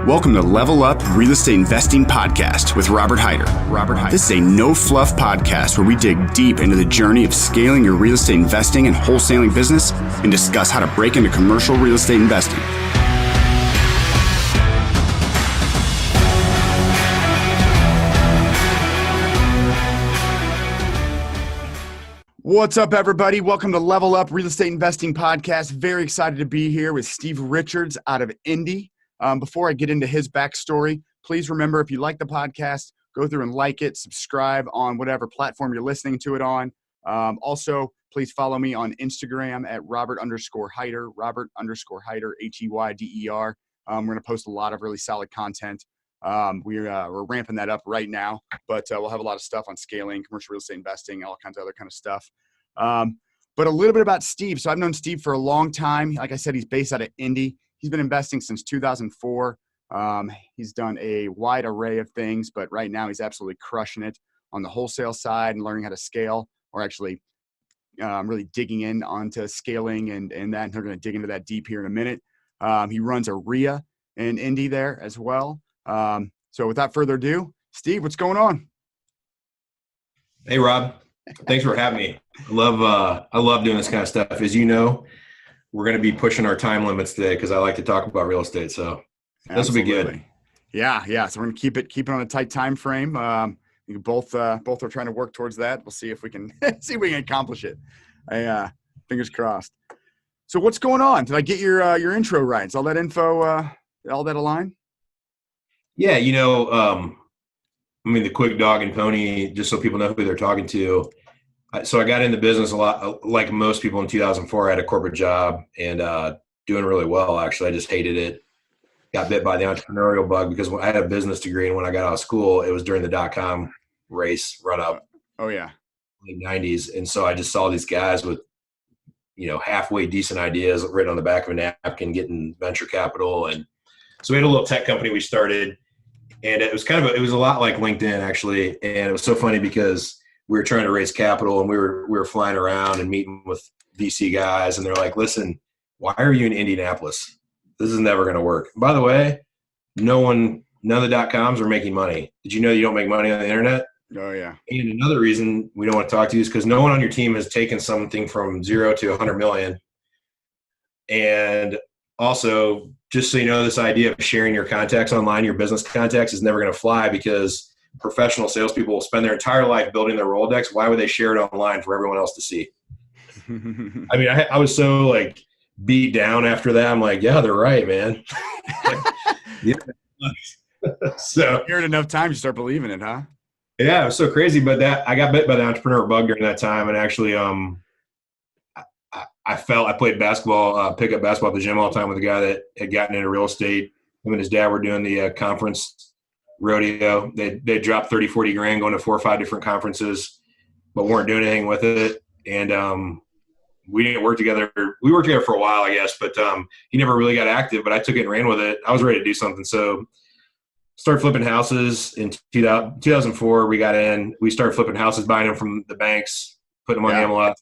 Welcome to Level Up Real Estate Investing Podcast with Robert Heyder. This is a no-fluff podcast where we dig deep into the journey of scaling your real estate investing and wholesaling business and discuss how to break into commercial real estate investing. What's up, everybody? Welcome to Level Up Real Estate Investing Podcast. Very excited to be here with Steve Richards out of Indy. Before I get into his backstory, please remember, if you like the podcast, go through and like it, subscribe on whatever platform you're listening to it on. Also, please follow me on Instagram at Robert_Heyder, Robert_Heyder, Heyder. We're going to post a lot of really solid content. We're ramping that up right now, but we'll have a lot of stuff on scaling, commercial real estate investing, all kinds of other kind of stuff. But a little bit about Steve. So I've known Steve for a long time. Like I said, he's based out of Indy. He's been investing since 2004. He's done a wide array of things, but right now he's absolutely crushing it on the wholesale side and learning how to scale, or actually really digging in onto scaling and that. And we're going to dig into that deep here in a minute. He runs a RIA in Indy there as well. So without further ado, Steve, what's going on? Hey, Rob. Thanks for having me. I love doing this kind of stuff. As you know, we're going to be pushing our time limits today because I like to talk about real estate. So this will be good. Yeah. So we're going to keep it on a tight time frame. We both are trying to work towards that. We'll see if we can accomplish it. Fingers crossed. So what's going on? Did I get your intro right? Is all that info, all that align? Yeah. The quick dog and pony, just so people know who they're talking to. So I got into business a lot, like most people in 2004. I had a corporate job and doing really well, actually. I just hated it. Got bit by the entrepreneurial bug because I had a business degree, and when I got out of school, it was during the dot-com race run-up. Oh, yeah. Late 90s. And so I just saw these guys with, halfway decent ideas written on the back of a napkin, getting venture capital. And so we had a little tech company we started, and it was it was a lot like LinkedIn, actually. And it was so funny because we were trying to raise capital, and we were flying around and meeting with VC guys, and they're like, "Listen, why are you in Indianapolis? This is never going to work." By the way, none of the dot-coms are making money. Did you know you don't make money on the internet? Oh, yeah. And another reason we don't want to talk to you is because no one on your team has taken something from 0 to 100 million. And also, just so you know, this idea of sharing your contacts online, your business contacts, is never going to fly because professional salespeople will spend their entire life building their Rolodex. Why would they share it online for everyone else to see? I was so beat down after that. I'm like, yeah, they're right, man. So you heard enough times, you start believing it, huh? Yeah, it was so crazy. But I got bit by the entrepreneur bug during that time, and actually, I played basketball, pickup basketball at the gym all the time with a guy that had gotten into real estate. Him and his dad were doing the conference rodeo. They dropped 30, 40 grand going to 4 or 5 different conferences, but weren't doing anything with it. And we didn't work together. We worked together for a while, I guess, but he never really got active, but I took it and ran with it. I was ready to do something. So started flipping houses in 2004. We got in, we started flipping houses, buying them from the banks, putting them on the MLS,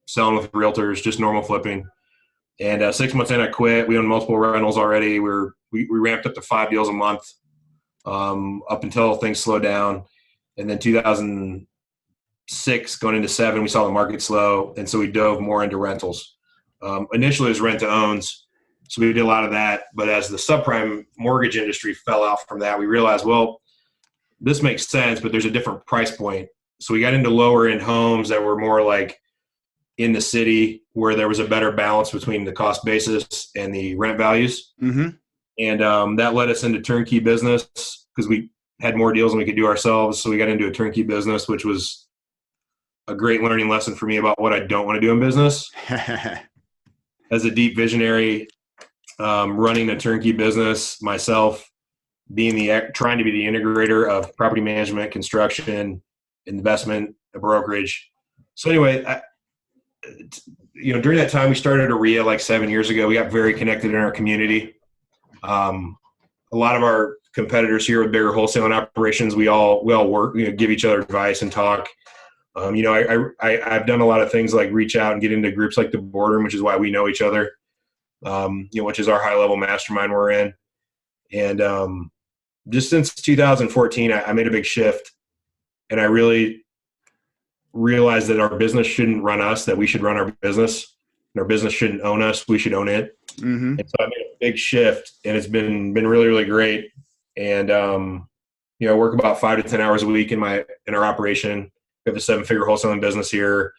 selling with realtors, just normal flipping. And 6 months in, I quit. We owned multiple rentals already. We ramped up to 5 deals a month. Up until things slowed down. And then 2006 going into 7, we saw the market slow. And so we dove more into rentals. Initially it was rent to owns. So we did a lot of that. But as the subprime mortgage industry fell out from that, we realized, well, this makes sense, but there's a different price point. So we got into lower end homes that were more like in the city, where there was a better balance between the cost basis and the rent values. Mm-hmm. And that led us into turnkey business because we had more deals than we could do ourselves. So we got into a turnkey business, which was a great learning lesson for me about what I don't want to do in business. As a deep visionary, running a turnkey business myself, trying to be the integrator of property management, construction, investment, brokerage. So anyway, during that time, we started a RIA like 7 years ago. We got very connected in our community. A lot of our competitors here with bigger wholesaling operations, we all work, give each other advice and talk. I've done a lot of things like reach out and get into groups like the Boardroom, which is why we know each other, which is our high level mastermind we're in. And just since 2014, I made a big shift, and I really realized that our business shouldn't run us, that we should run our business, and our business shouldn't own us. We should own it. Mm-hmm. And so I made a big shift, and it's been really, really great. And, I work about 5 to 10 hours a week in our operation. We have a 7-figure wholesaling business here.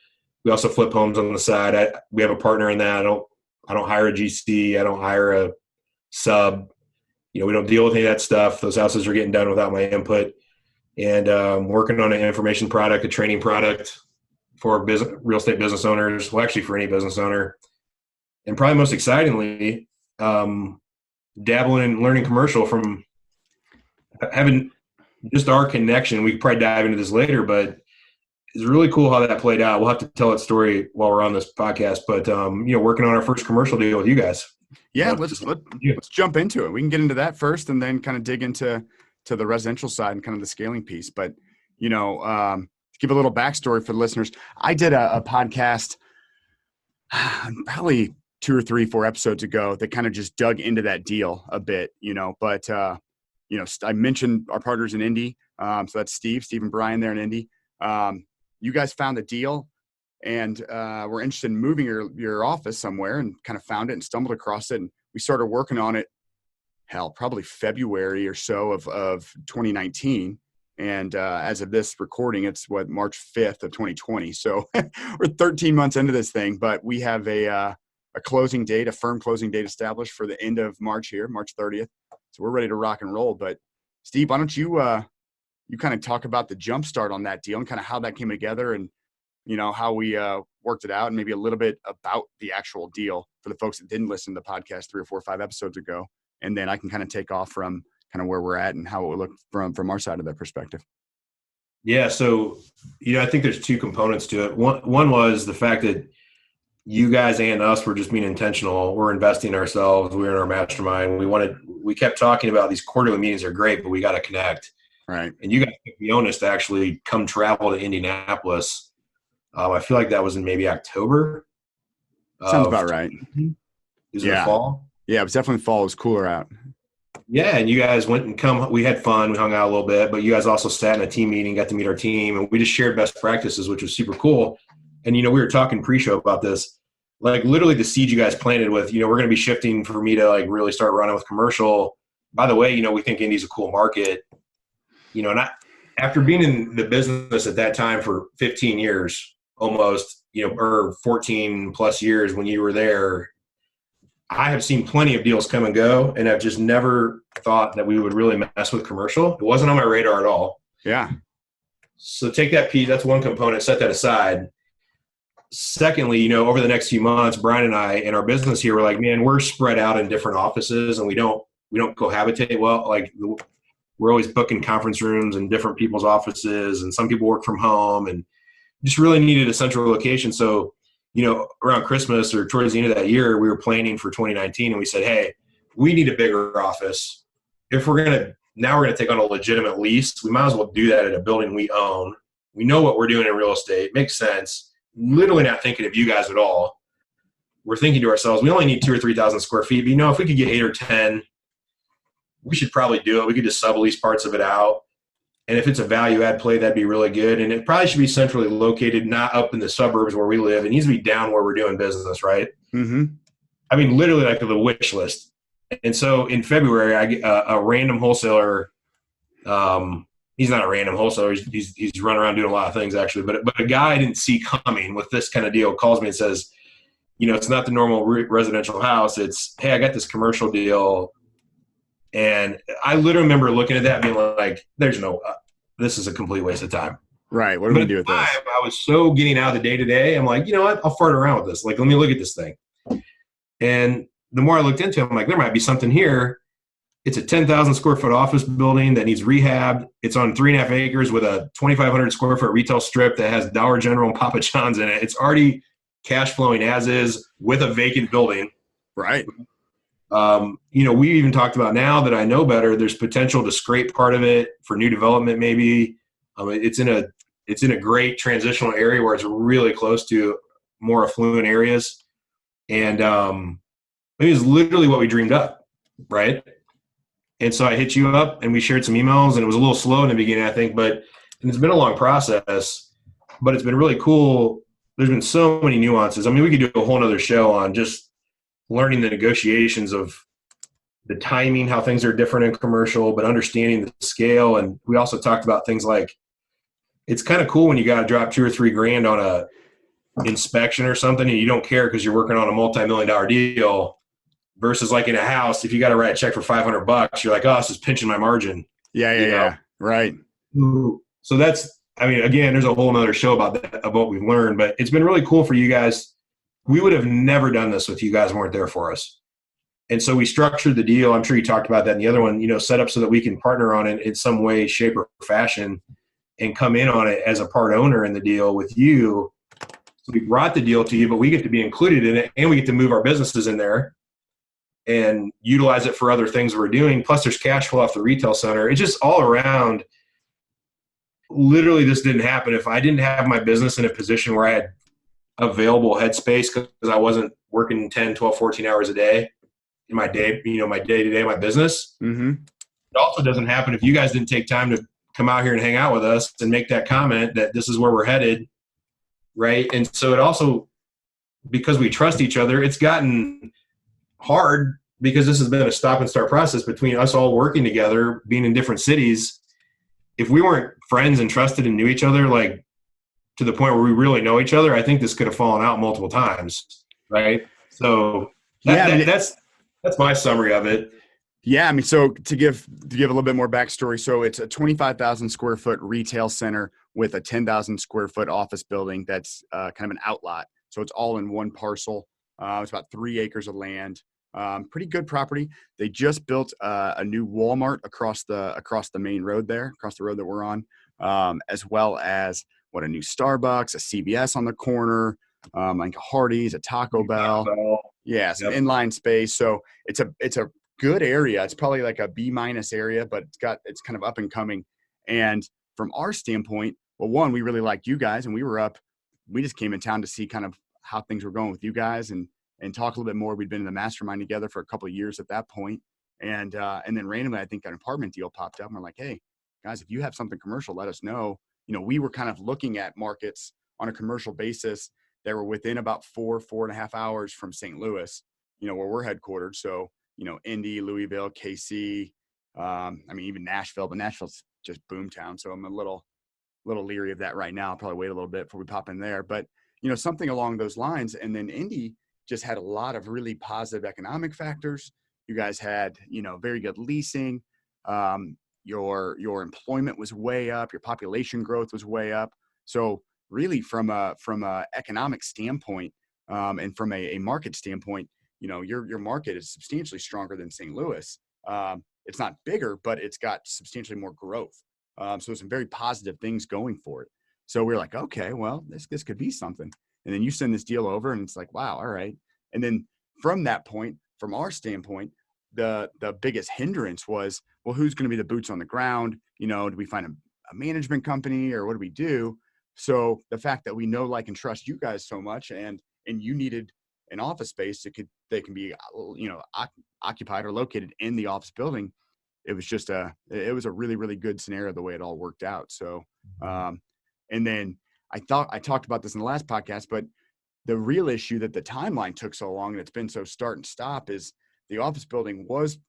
We also flip homes on the side. We have a partner in that. I don't hire a GC. I don't hire a sub. We don't deal with any of that stuff. Those houses are getting done without my input. And working on an information product, a training product for real estate business owners. Well, actually for any business owner. And probably most excitingly, dabbling in learning commercial from having just our connection. We could probably dive into this later, but it's really cool how that played out. We'll have to tell that story while we're on this podcast, but working on our first commercial deal with you guys. Yeah, let's jump into it. We can get into that first and then kind of dig into the residential side and kind of the scaling piece. But, to give a little backstory for the listeners, I did a podcast probably 2 or 3, 4 episodes ago that kind of just dug into that deal a bit, but I mentioned our partners in Indy. So that's Steve and Brian there in Indy. You guys found the deal and were interested in moving your office somewhere and kind of found it and stumbled across it. And we started working on it, probably February or so of 2019. And as of this recording, it's March 5th of 2020. So we're 13 months into this thing, but we have a closing date, a firm closing date established for the end of March here, March 30th. So we're ready to rock and roll. But Steve, why don't you kind of talk about the jump start on that deal and kind of how that came together and, how we worked it out and maybe a little bit about the actual deal for the folks that didn't listen to the podcast 3 or 4 or 5 episodes ago. And then I can kind of take off from kind of where we're at and how it would look from our side of that perspective. Yeah. So, I think there's 2 components to it. One was the fact that you guys and us were just being intentional. We're investing ourselves. We're in our mastermind. We kept talking about these quarterly meetings are great, but we got to connect. Right. And you guys took the onus to actually come travel to Indianapolis. I feel like that was in maybe October. Sounds about right. Is it fall? Yeah, it was definitely fall. It was cooler out. Yeah, and you guys went and we had fun. We hung out a little bit, but you guys also sat in a team meeting, got to meet our team, and we just shared best practices, which was super cool. And, we were talking pre-show about this, like literally the seed you guys planted with, we're going to be shifting for me to like really start running with commercial. By the way, we think Indy's a cool market, and after being in the business at that time for 15 years, almost, or 14 plus years when you were there, I have seen plenty of deals come and go, and I've just never thought that we would really mess with commercial. It wasn't on my radar at all. Yeah. So take that piece. That's one component. Set that aside. Secondly, over the next few months, Brian and I in our business here, we're like, man, we're spread out in different offices, and we don't cohabitate well. Like we're always booking conference rooms in different people's offices, and some people work from home, and just really needed a central location. So, around Christmas or towards the end of that year, we were planning for 2019, and we said, hey, we need a bigger office. If we're going to take on a legitimate lease, we might as well do that at a building we own. We know what we're doing in real estate. It makes sense. Literally not thinking of you guys at all. We're thinking to ourselves, we only need 2,000 or 3,000 square feet. But if we could get 8 or 10, we should probably do it. We could just sublease parts of it out. And if it's a value add play, that'd be really good. And it probably should be centrally located, not up in the suburbs where we live. It needs to be down where we're doing business, right? Mm-hmm. I mean, literally like the wish list. And so in February, I get a random wholesaler. He's not a random wholesaler. He's running around doing a lot of things actually. But a guy I didn't see coming with this kind of deal calls me and says, it's not the normal residential house. It's, hey, I got this commercial deal. And I literally remember looking at that and being like, this is a complete waste of time. Right. What are we going to do with this? I was so getting out of the day-to-day. I'm like, what? I'll fart around with this. Like, let me look at this thing. And the more I looked into it, I'm like, there might be something here. It's a 10,000 square foot office building that needs rehabbed. It's on 3.5 acres with a 2,500 square foot retail strip that has Dollar General and Papa John's in it. It's already cash flowing as is with a vacant building. Right. We even talked about, now that I know better, there's potential to scrape part of it for new development. Maybe it's in a great transitional area where it's really close to more affluent areas. And it was literally what we dreamed up. Right. And so I hit you up and we shared some emails, and it was a little slow in the beginning, I think, and it's been a long process, but it's been really cool. There's been so many nuances. I mean, we could do a whole nother show on just learning the negotiations of the timing, how things are different in commercial, but understanding the scale. And we also talked about things like, it's kind of cool when you got to drop $2 or $3 grand on a inspection or something and you don't care because you're working on a multi-million-dollar deal, versus like in a house, if you got to write a check for $500, you're like, oh, this is pinching my margin. Yeah. Right. So that's, I mean, again, there's a whole nother show about that, of what we've learned, but it's been really cool for you guys. We would have never done this if you guys weren't there for us. And so we structured the deal. I'm sure you talked about that in the other one, set up so that we can partner on it in some way, shape, or fashion and come in on it as a part owner in the deal with you. So we brought the deal to you, but we get to be included in it, and we get to move our businesses in there and utilize it for other things we're doing. Plus there's cash flow off the retail center. It's just all around. Literally, this didn't happen if I didn't have my business in a position where I had available headspace, because I wasn't working 10, 12, 14 hours a day in my day, my day-to-day, my business. Mm-hmm. It also doesn't happen if you guys didn't take time to come out here and hang out with us and make that comment that this is where we're headed, right? And so it also, because we trust each other, it's gotten hard because this has been a stop and start process between us all working together, being in different cities. If we weren't friends and trusted and knew each other, like to the point where we really know each other, I think this could have fallen out multiple times, right? So that's my summary of it. Yeah, I mean, so to give a little bit more backstory, so it's a 25,000 square foot retail center with a 10,000 square foot office building that's kind of an outlot. So it's all in one parcel. It's about 3 acres of land. Pretty good property. They just built a new Walmart across the main road there, across the road that we're on, as well as a new Starbucks, a CVS on the corner, like a Hardee's, a Taco Bell. Yeah, some inline space. So it's a good area. It's probably like a B- area, but it's kind of up and coming. And from our standpoint, well, one, we really liked you guys, and we just came in town to see kind of how things were going with you guys and talk a little bit more. We'd been in the mastermind together for a couple of years at that point. And then randomly, I think an apartment deal popped up and we're like, hey guys, if you have something commercial, let us know. We were kind of looking at markets on a commercial basis that were within about 4.5 hours from St. Louis, where we're headquartered. So, Indy, Louisville, KC, even Nashville, but Nashville's just boomtown. So I'm a little leery of that right now. I'll probably wait a little bit before we pop in there, but something along those lines. And then Indy just had a lot of really positive economic factors. You guys had, very good leasing. Your employment was way up. Your population growth was way up. So really from a economic standpoint, and from a market standpoint, your market is substantially stronger than St. Louis. It's not bigger, but it's got substantially more growth. So there's some very positive things going for it. So we're like, okay, well, this could be something. And then you send this deal over and it's like, wow, all right. And then from that point, from our standpoint, the biggest hindrance was, well, who's going to be the boots on the ground? Do we find a management company or what do we do? So the fact that we know, like, and trust you guys so much, and you needed an office space that can be, occupied or located in the office building. It was just a really, really good scenario the way it all worked out. So, and then I talked about this in the last podcast, but the real issue that the timeline took so long and it's been so start and stop is the office building was,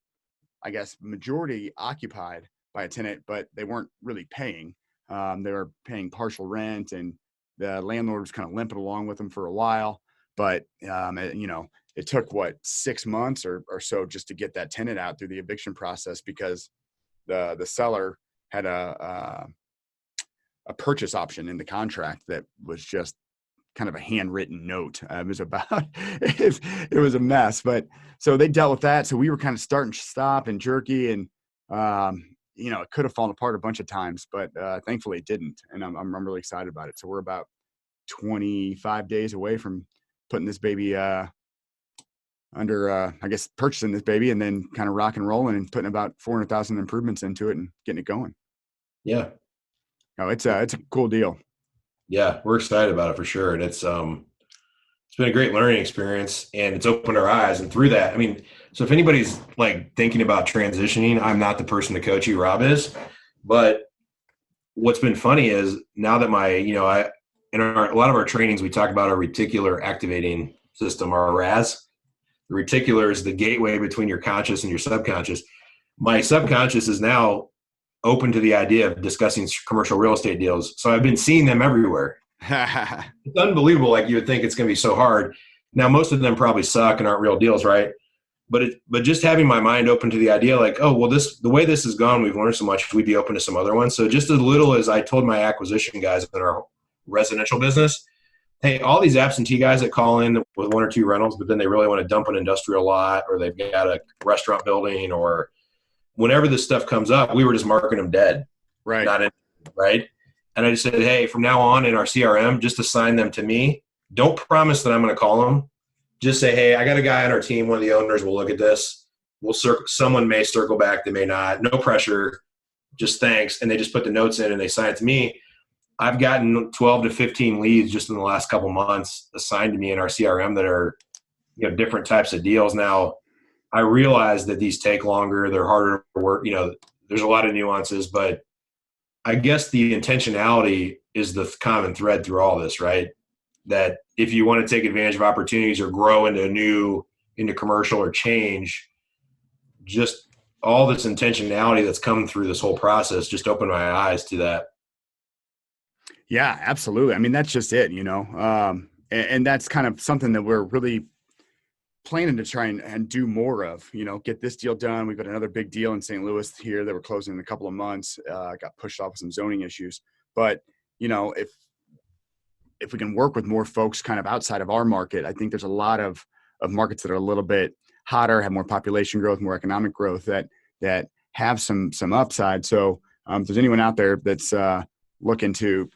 I guess, majority occupied by a tenant, but they weren't really paying. They were paying partial rent, and the landlord was kind of limping along with them for a while. But, it took 6 months or so just to get that tenant out through the eviction process, because the seller had a purchase option in the contract that was just kind of a handwritten note. It was it was a mess, but so they dealt with that. So we were kind of starting to stop and jerky, and it could have fallen apart a bunch of times, but thankfully it didn't. And I'm really excited about it. So we're about 25 days away from putting this baby purchasing this baby, and then kind of rock and rolling and putting about 400,000 improvements into it and getting it going. Yeah. No, it's a cool deal. Yeah, we're excited about it for sure. And it's it's been a great learning experience, and it's opened our eyes. And through that, I mean, so if anybody's like thinking about transitioning, I'm not the person to coach you, Rob is. But what's been funny is now that a lot of our trainings, we talk about our reticular activating system, our RAS. The reticular is the gateway between your conscious and your subconscious. My subconscious is now open to the idea of discussing commercial real estate deals. So I've been seeing them everywhere. It's unbelievable. Like, you would think it's going to be so hard. Now, most of them probably suck and aren't real deals, right? But just having my mind open to the idea, like, oh, well, the way this has gone, we've learned so much, we'd be open to some other ones. So just as little as I told my acquisition guys in our residential business, hey, all these absentee guys that call in with 1 or 2 rentals, but then they really want to dump an industrial lot, or they've got a restaurant building, or whenever this stuff comes up, we were just marking them dead. Right. Not in, right. And I just said, hey, from now on in our CRM, just assign them to me. Don't promise that I'm going to call them. Just say, hey, I got a guy on our team. One of the owners will look at this. Someone may circle back. They may not. No pressure. Just thanks. And they just put the notes in and they sign it to me. I've gotten 12 to 15 leads just in the last couple months assigned to me in our CRM that are, different types of deals. Now, I realize that these take longer. They're harder to work. There's a lot of nuances, but I guess the intentionality is the common thread through all this, right? That if you want to take advantage of opportunities or grow into commercial or change, just all this intentionality that's come through this whole process just opened my eyes to that. Yeah, absolutely. I mean, that's just it, and that's kind of something that we're really planning to try and do more of, get this deal done. We've got another big deal in St. Louis here that we're closing in a couple of months. Got pushed off with some zoning issues, but if we can work with more folks kind of outside of our market, I think there's a lot of markets that are a little bit hotter, have more population growth, more economic growth that have some upside. So if there's anyone out there that's looking to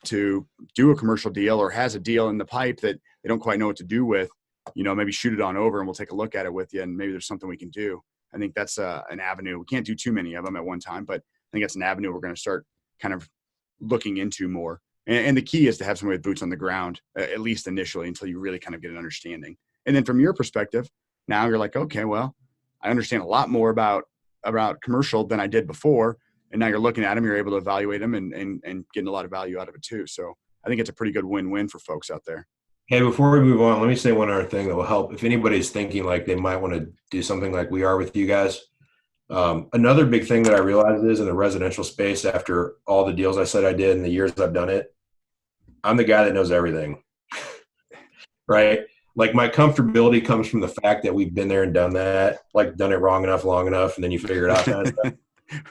do a commercial deal or has a deal in the pipe that they don't quite know what to do with, maybe shoot it on over and we'll take a look at it with you. And maybe there's something we can do. I think that's an avenue. We can't do too many of them at one time, but I think that's an avenue we're going to start kind of looking into more. And the key is to have somebody with boots on the ground, at least initially, until you really kind of get an understanding. And then from your perspective, now you're like, okay, well, I understand a lot more about commercial than I did before. And now you're looking at them, you're able to evaluate them and getting a lot of value out of it too. So I think it's a pretty good win-win for folks out there. Hey, before we move on, let me say one other thing that will help. If anybody's thinking like they might want to do something like we are with you guys, another big thing that I realized is in the residential space, after all the deals I said I did in the years I've done it, I'm the guy that knows everything, right? Like, my comfortability comes from the fact that we've been there and done that, like done it wrong enough, long enough, and then you figure it out. Kind of stuff.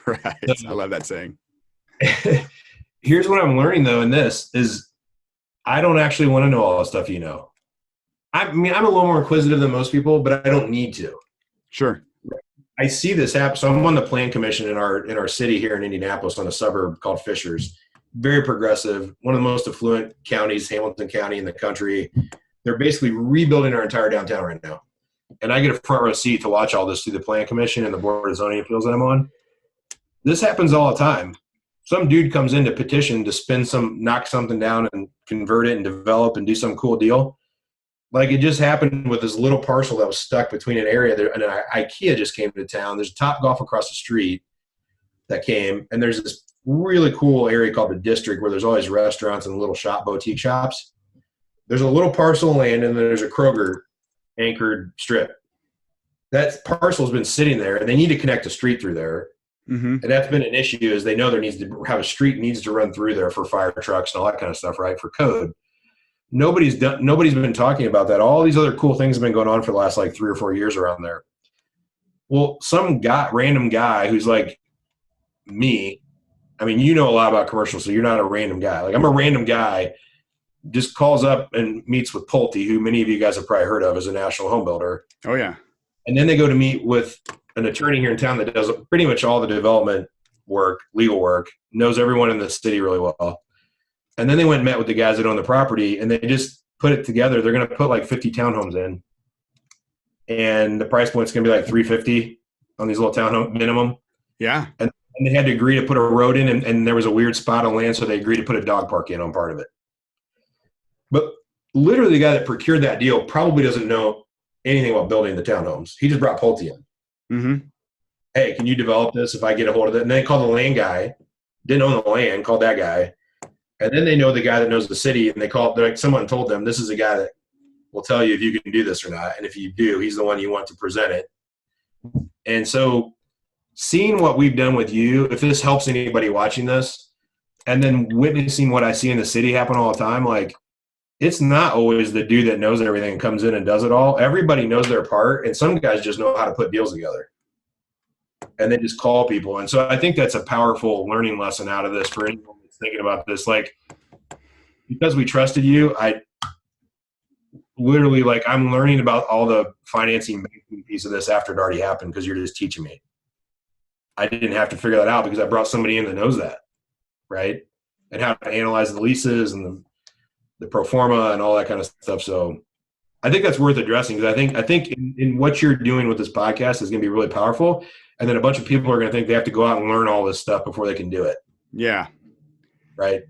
Right. So, I love that saying. Here's what I'm learning though in this is I don't actually want to know all the stuff you know. I mean, I'm a little more inquisitive than most people, but I don't need to. Sure. I see this happen. So I'm on the plan commission in our city here in Indianapolis on a suburb called Fishers. Very progressive, one of the most affluent counties, Hamilton County in the country. They're basically rebuilding our entire downtown right now. And I get a front row seat to watch all this through the plan commission and the board of zoning appeals that I'm on. This happens all the time. Some dude comes in to petition to knock something down and convert it and develop and do some cool deal. Like, it just happened with this little parcel that was stuck between an area there. And IKEA just came to town. There's a Topgolf across the street that came. And there's this really cool area called the District where there's always restaurants and little boutique shops. There's a little parcel of land and there's a Kroger anchored strip. That parcel has been sitting there and they need to connect a street through there. Mm-hmm. And that's been an issue, is they know there needs to have a street needs to run through there for fire trucks and all that kind of stuff, right? For code. Nobody's been talking about that. All these other cool things have been going on for the last like 3 or 4 years around there. Well, some random guy who's like me, I mean, you know a lot about commercial, so you're not a random guy. Like, I'm a random guy, just calls up and meets with Pulte, who many of you guys have probably heard of as a national home builder. Oh, yeah. And then they go to meet with an attorney here in town that does pretty much all the development work, legal work, knows everyone in the city really well. And then they went and met with the guys that own the property, and they just put it together. They're going to put like 50 townhomes in, and the price point's going to be like $350 on these little townhome minimum. Yeah. And they had to agree to put a road in, and there was a weird spot on land, so they agreed to put a dog park in on part of it. But literally the guy that procured that deal probably doesn't know anything about building the townhomes. He just brought Pulte in. Mm-hmm. Hey, can you develop this if I get a hold of it? And they called the land guy, didn't own the land, called that guy. And then they know the guy that knows the city, and someone told them, this is a guy that will tell you if you can do this or not. And if you do, he's the one you want to present it. And so seeing what we've done with you, if this helps anybody watching this, and then witnessing what I see in the city happen all the time, like, it's not always the dude that knows everything and comes in and does it all. Everybody knows their part, and some guys just know how to put deals together. And they just call people. And so I think that's a powerful learning lesson out of this for anyone that's thinking about this. Like, because we trusted you, I literally, like, I'm learning about all the financing piece of this after it already happened because you're just teaching me. I didn't have to figure that out because I brought somebody in that knows that, right? And how to analyze the leases and the pro forma and all that kind of stuff. So I think that's worth addressing because I think in what you're doing with this podcast is going to be really powerful. And then a bunch of people are going to think they have to go out and learn all this stuff before they can do it. Yeah. Right.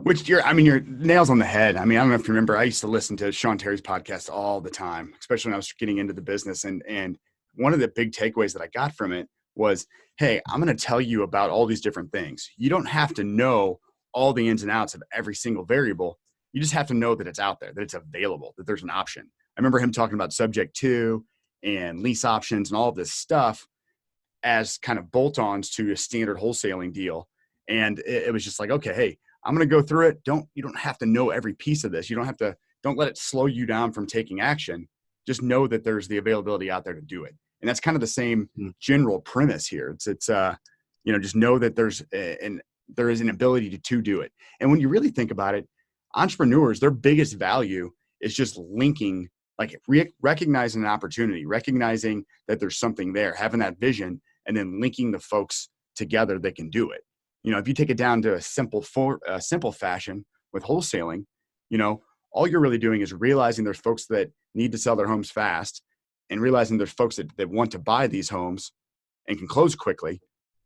Which your nails on the head. I mean, I don't know if you remember, I used to listen to Sean Terry's podcast all the time, especially when I was getting into the business. And one of the big takeaways that I got from it was, hey, I'm going to tell you about all these different things. You don't have to know all the ins and outs of every single variable. You just have to know that it's out there, that it's available, that there's an option. I remember him talking about subject to and lease options and all of this stuff as kind of bolt-ons to a standard wholesaling deal. And it was just like, okay, hey, I'm going to go through it. You don't have to know every piece of this. Don't let it slow you down from taking action. Just know that there's the availability out there to do it. And that's kind of the same general premise here. It's just know that there is an ability to do it. And when you really think about it, entrepreneurs, their biggest value is just linking, like recognizing an opportunity, recognizing that there's something there, having that vision, and then linking the folks together that can do it. If you take it down to a simple fashion with wholesaling, all you're really doing is realizing there's folks that need to sell their homes fast and realizing there's folks that want to buy these homes and can close quickly.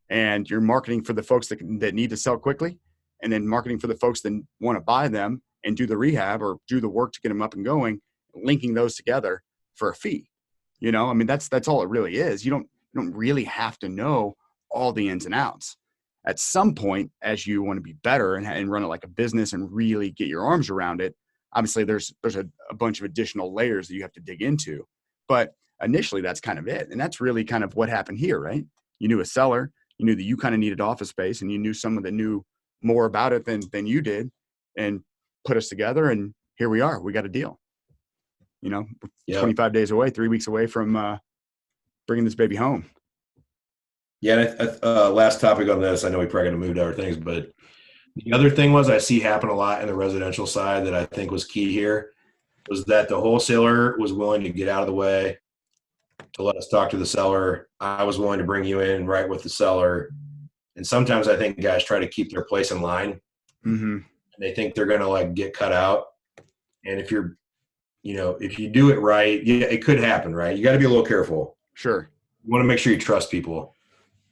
And you're marketing for the folks that need to sell quickly, and then marketing for the folks that want to buy them and do the rehab or do the work to get them up and going, linking those together for a fee. That's all it really is. You don't really have to know all the ins and outs. At some point, as you want to be better and run it like a business and really get your arms around it, obviously there's a bunch of additional layers that you have to dig into. But initially, that's kind of it. And that's really kind of what happened here, right? You knew a seller, you knew that you kind of needed office space, and you knew someone that knew more about it than you did, and put us together. And here we are. We got a deal. 25 days away, 3 weeks away from bringing this baby home. Yeah, last topic on this, I know we probably going to move to other things, but the other thing was I see happen a lot in the residential side that I think was key here was that the wholesaler was willing to get out of the way to let us talk to the seller. I was willing to bring you in right with the seller. And sometimes I think guys try to keep their place in line. Mm-hmm. And they think they're going to like get cut out. And if you do it right, yeah, it could happen, right? You got to be a little careful. Sure. You want to make sure you trust people.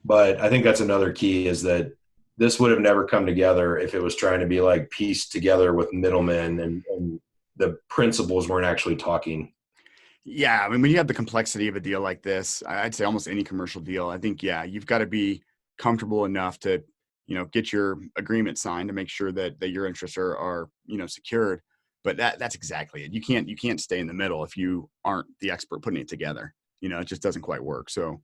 But I think that's another key is that this would have never come together if it was trying to be like pieced together with middlemen and the principals weren't actually talking. Yeah. I mean, when you have the complexity of a deal like this, I'd say almost any commercial deal, I think, yeah, you've got to be comfortable enough to, get your agreement signed to make sure that your interests are secured. But that's exactly it. You can't stay in the middle if you aren't the expert putting it together. It just doesn't quite work. So,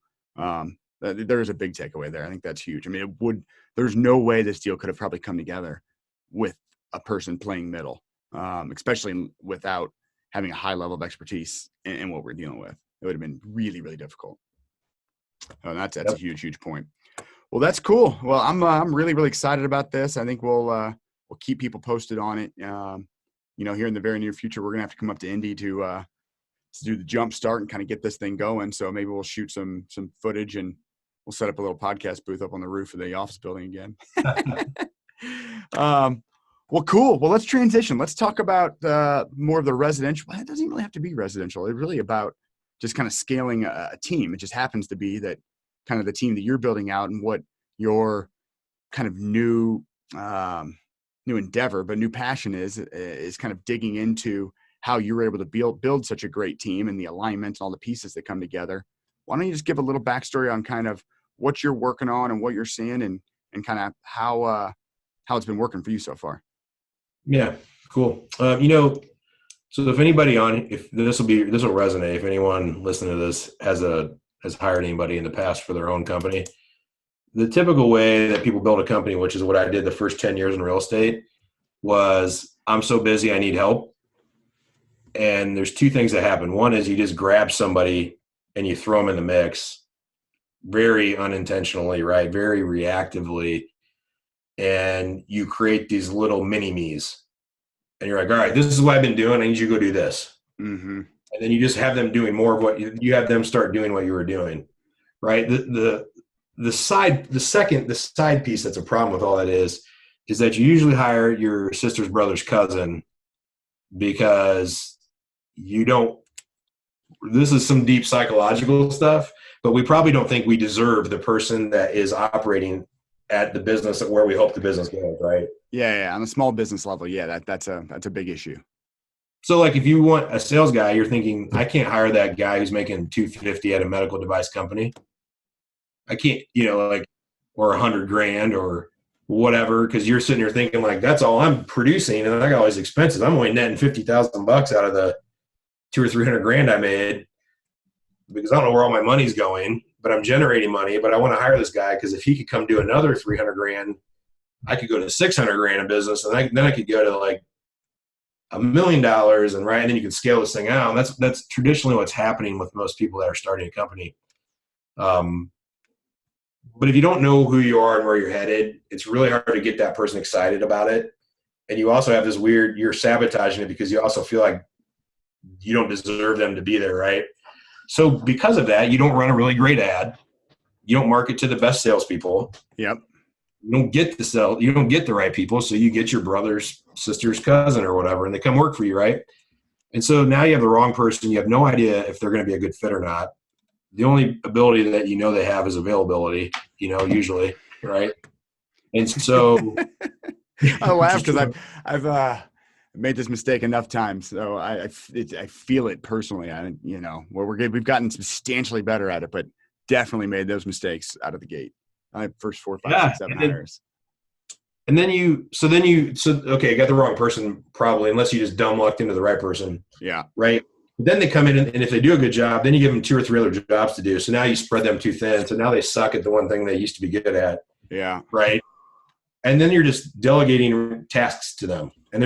there's a big takeaway there. I think that's huge. I mean, there's no way this deal could have probably come together with a person playing middle, especially without having a high level of expertise in what we're dealing with. It would have been really, really difficult. That's a huge, huge point. Well, that's cool. Well, I'm really, really excited about this. I think we'll keep people posted on it. Here in the very near future, we're gonna have to come up to Indy to do the jump start and kind of get this thing going. So maybe we'll shoot some footage and we'll set up a little podcast booth up on the roof of the office building again. Well, cool. Well, let's transition. Let's talk about more of the residential. Well, it doesn't really have to be residential. It's really about just kind of scaling a team. It just happens to be that kind of the team that you're building out and what your kind of new new endeavor, but new passion is kind of digging into how you were able to build such a great team and the alignment and all the pieces that come together. Why don't you just give a little backstory on kind of what you're working on and what you're seeing and kind of how it's been working for you so far? Yeah, cool. So if this will resonate, if anyone listening to this has hired anybody in the past for their own company, the typical way that people build a company, which is what I did the first 10 years in real estate, was I'm so busy, I need help. And there's two things that happen. One is you just grab somebody and you throw them in the mix very unintentionally, right? Very reactively. And you create these little mini-me's. And you're like, all right, this is what I've been doing. I need you to go do this. Mm-hmm. And then you just have them doing more of what you have them start doing what you were doing, right? The side piece that's a problem with all that is that you usually hire your sister's brother's cousin because this is some deep psychological stuff, but we probably don't think we deserve the person that is operating at the business where we hope the business goes, right? Yeah. On a small business level, yeah, that's a big issue. So like if you want a sales guy, you're thinking, I can't hire that guy who's making $250 at a medical device company. I can't, or $100,000 or whatever, because you're sitting here thinking like that's all I'm producing, and I got all these expenses. I'm only netting $50,000 out of the $200,000 or $300,000 I made because I don't know where all my money's going, but I'm generating money. But I want to hire this guy because if he could come do another $300,000, I could go to $600,000 in business, and then I could go to like $1 million, and then you can scale this thing out. And that's traditionally what's happening with most people that are starting a company. But if you don't know who you are and where you're headed, it's really hard to get that person excited about it. And you also have this you're sabotaging it because you also feel like you don't deserve them to be there, right? So because of that, you don't run a really great ad. You don't market to the best salespeople. Yep. You don't get the right people. So you get your brother's sister's cousin or whatever, and they come work for you, right? And so now you have the wrong person. You have no idea if they're going to be a good fit or not. The only ability that they have is availability, usually, right? And so I laugh because I've made this mistake enough times, so I feel it personally. We've gotten substantially better at it, but definitely made those mistakes out of the gate. First 4, 5, 6, 7 hires. And then you got the wrong person probably, unless you just dumb lucked into the right person. Yeah. Right. Then they come in, and if they do a good job, then you give them 2 or 3 other jobs to do. So now you spread them too thin. So now they suck at the one thing they used to be good at. Yeah. Right. And then you're just delegating tasks to them. And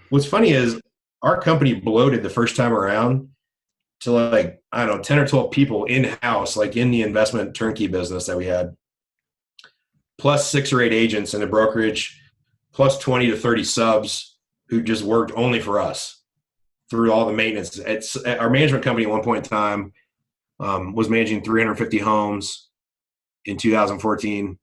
what's funny is our company bloated the first time around to 10 or 12 people in-house, like in the investment turnkey business that we had, plus 6 or 8 agents in the brokerage, plus 20 to 30 subs who just worked only for us through all the maintenance. Our management company at one point in time was managing 350 homes in 2014.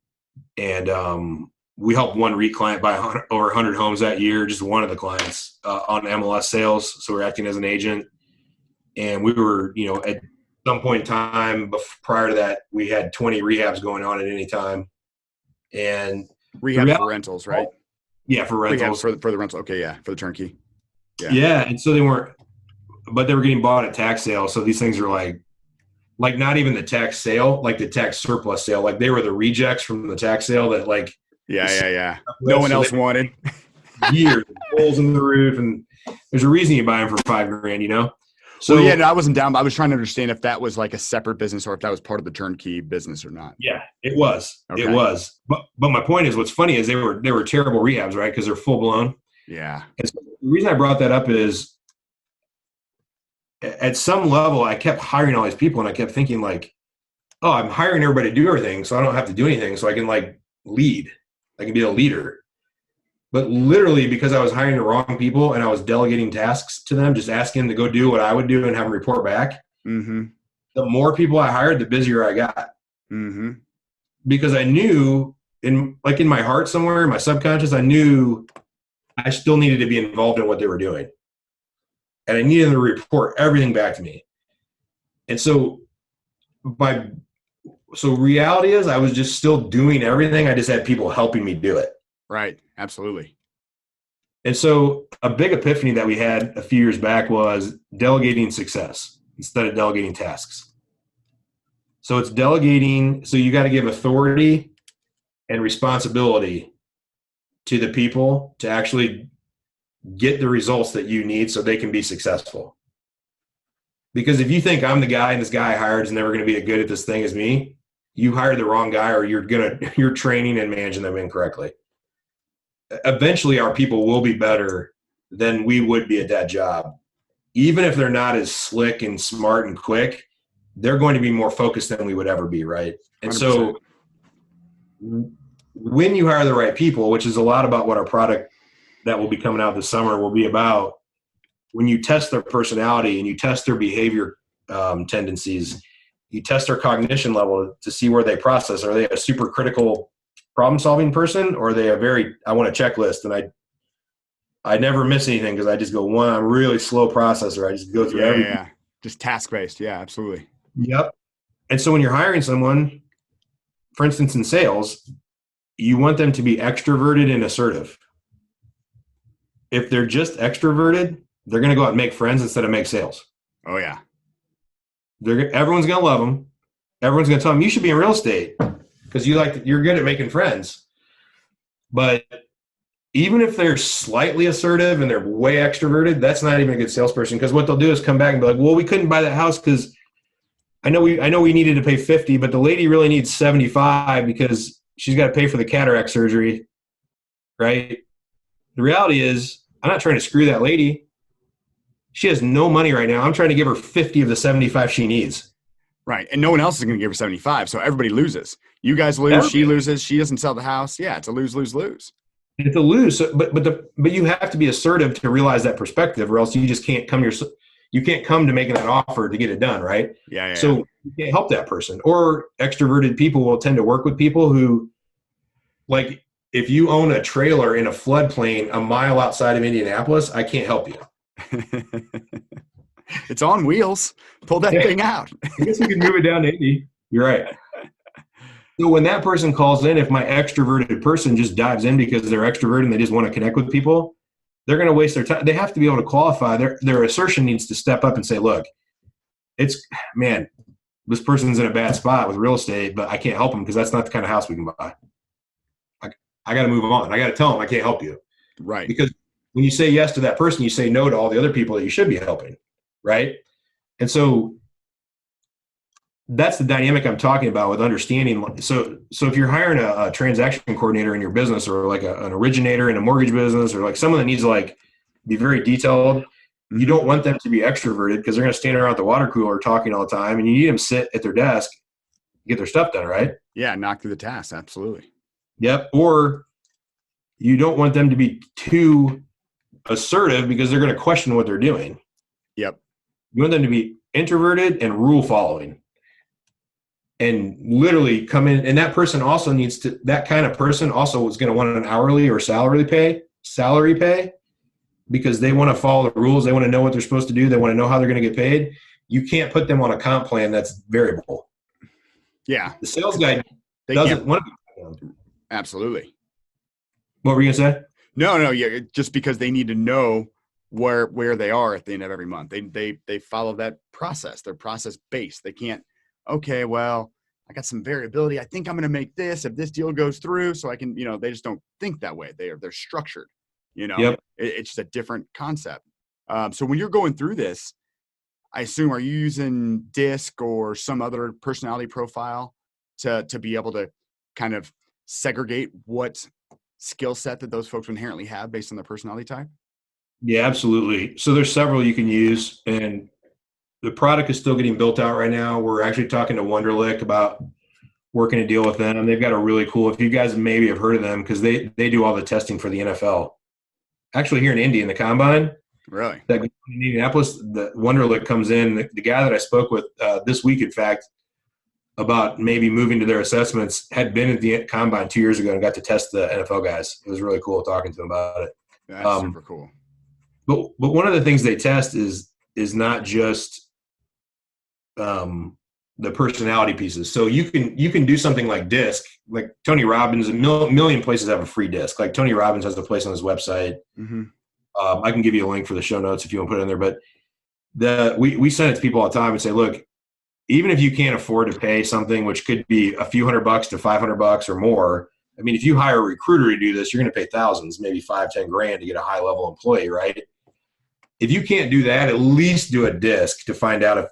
And we helped one REIT client buy over 100 homes that year, just one of the clients on MLS sales. So we're acting as an agent. And we were, at some point in time prior to that, we had 20 rehabs going on at any time. And rehab for rentals, right? Yeah, for rentals. Rehab for the rental. Okay, yeah, for the turnkey. Yeah, and so they were getting bought at tax sale. So these things are like not even the tax sale, like the tax surplus sale. Like they were the rejects from the tax sale that yeah. No one else wanted. Years, holes in the roof, and there's a reason you buy them for $5,000, So I wasn't down, but I was trying to understand if that was like a separate business or if that was part of the turnkey business or not. Yeah, it was. Okay. It was. But my point is, what's funny is they were terrible rehabs, right? Because they're full blown. Yeah. And so the reason I brought that up is at some level, I kept hiring all these people, and I kept thinking like, oh, I'm hiring everybody to do everything, so I don't have to do anything, so I can lead. I can be a leader. But literally, because I was hiring the wrong people and I was delegating tasks to them, just asking them to go do what I would do and have them report back, mm-hmm. the more people I hired, the busier I got. Mm-hmm. Because I knew in my heart somewhere, in my subconscious, I knew I still needed to be involved in what they were doing. And I needed them to report everything back to me. And so reality is I was just still doing everything. I just had people helping me do it. Right. Absolutely. And so a big epiphany that we had a few years back was delegating success instead of delegating tasks. So it's delegating. So you got to give authority and responsibility to the people to actually get the results that you need so they can be successful. Because if you think I'm the guy and this guy I hired is never going to be as good at this thing as me, you hired the wrong guy, or you're training and managing them incorrectly. Eventually our people will be better than we would be at that job. Even if they're not as slick and smart and quick, they're going to be more focused than we would ever be, right? And 100%. so when you hire the right people, which is a lot about what our product that will be coming out this summer will be about, when you test their personality and you test their behavior tendencies, you test their cognition level to see where they process. Are they a super critical problem-solving person, or are they I want a checklist and I never miss anything because I just go, I'm a really slow processor. I just go through everything. Yeah. Just task-based. Yeah, absolutely. Yep. And so when you're hiring someone, for instance, in sales, you want them to be extroverted and assertive. If they're just extroverted, they're going to go out and make friends instead of make sales. Oh, yeah. Everyone's going to love them. Everyone's going to tell them, you should be in real estate because you're good at making friends. But even if they're slightly assertive and they're way extroverted, that's not even a good salesperson, because what they'll do is come back and be like, well, we couldn't buy that house because I know we needed to pay 50, but the lady really needs 75 because she's got to pay for the cataract surgery, right? The reality is, I'm not trying to screw that lady. She has no money right now. I'm trying to give her 50 of the 75 she needs. Right. And no one else is going to give her 75. So everybody loses. You guys lose. She loses. She doesn't sell the house. Yeah. It's a lose, lose, lose. It's a lose. But you have to be assertive to realize that perspective, or else you just can't come to making an offer to get it done. Right. Yeah. So you can't help that person. Or extroverted people will tend to work with people who, like, if you own a trailer in a floodplain a mile outside of Indianapolis, I can't help you. It's on wheels. Pull that thing out. I guess we can move it down to Indy. You're right. So when that person calls in, if my extroverted person just dives in because they're extroverted and they just want to connect with people, they're going to waste their time. They have to be able to qualify. Their assertion needs to step up and say, look, this person's in a bad spot with real estate, but I can't help them because that's not the kind of house we can buy. I got to move on. I got to tell them I can't help you. Right. Because when you say yes to that person, you say no to all the other people that you should be helping. Right. And so that's the dynamic I'm talking about with understanding. So if you're hiring a transaction coordinator in your business, or like an originator in a mortgage business, or like someone that needs to like be very detailed, you don't want them to be extroverted because they're going to stand around the water cooler talking all the time, and you need them to sit at their desk, get their stuff done. Right. Yeah. Knock through the tasks. Absolutely. Yep. Or you don't want them to be too assertive because they're going to question what they're doing. Yep. You want them to be introverted and rule following, and literally come in. And that person also that kind of person also is going to want an hourly or salary pay, because they want to follow the rules. They want to know what they're supposed to do. They want to know how they're going to get paid. You can't put them on a comp plan that's variable. Yeah. The sales guy doesn't want to. Absolutely. What were you going to say? No. Yeah. Just because they need to know where they are at the end of every month. They follow that process. They're process based. They can't, okay, well, I got some variability. I think I'm going to make this if this deal goes through, so I can, they just don't think that way. They're structured, Yep. It's just a different concept. So when you're going through this, I assume, are you using DISC or some other personality profile to be able to kind of segregate what skill set that those folks inherently have based on their personality type? Yeah, absolutely. So there's several you can use, and the product is still getting built out right now. We're actually talking to Wonderlic about working a deal with them. They've got a really cool, if you guys maybe have heard of them, because they do all the testing for the NFL. Actually, here in Indy in the Combine. Really? That in Indianapolis, the Wonderlic comes in. The guy that I spoke with this week, in fact, about maybe moving to their assessments, had been at the Combine 2 years ago and got to test the NFL guys. It was really cool talking to them about it. That's super cool. But one of the things they test is not just the personality pieces. So you can do something like DISC, like Tony Robbins. A million places have a free DISC. Like Tony Robbins has a place on his website. Mm-hmm. I can give you a link for the show notes if you want to put it in there. But we send it to people all the time and say, look, even if you can't afford to pay something, which could be a few $100 to $500 or more. I mean, if you hire a recruiter to do this, you're going to pay thousands, maybe $5,000-$10,000 to get a high level employee, right? If you can't do that, at least do a DISC to find out if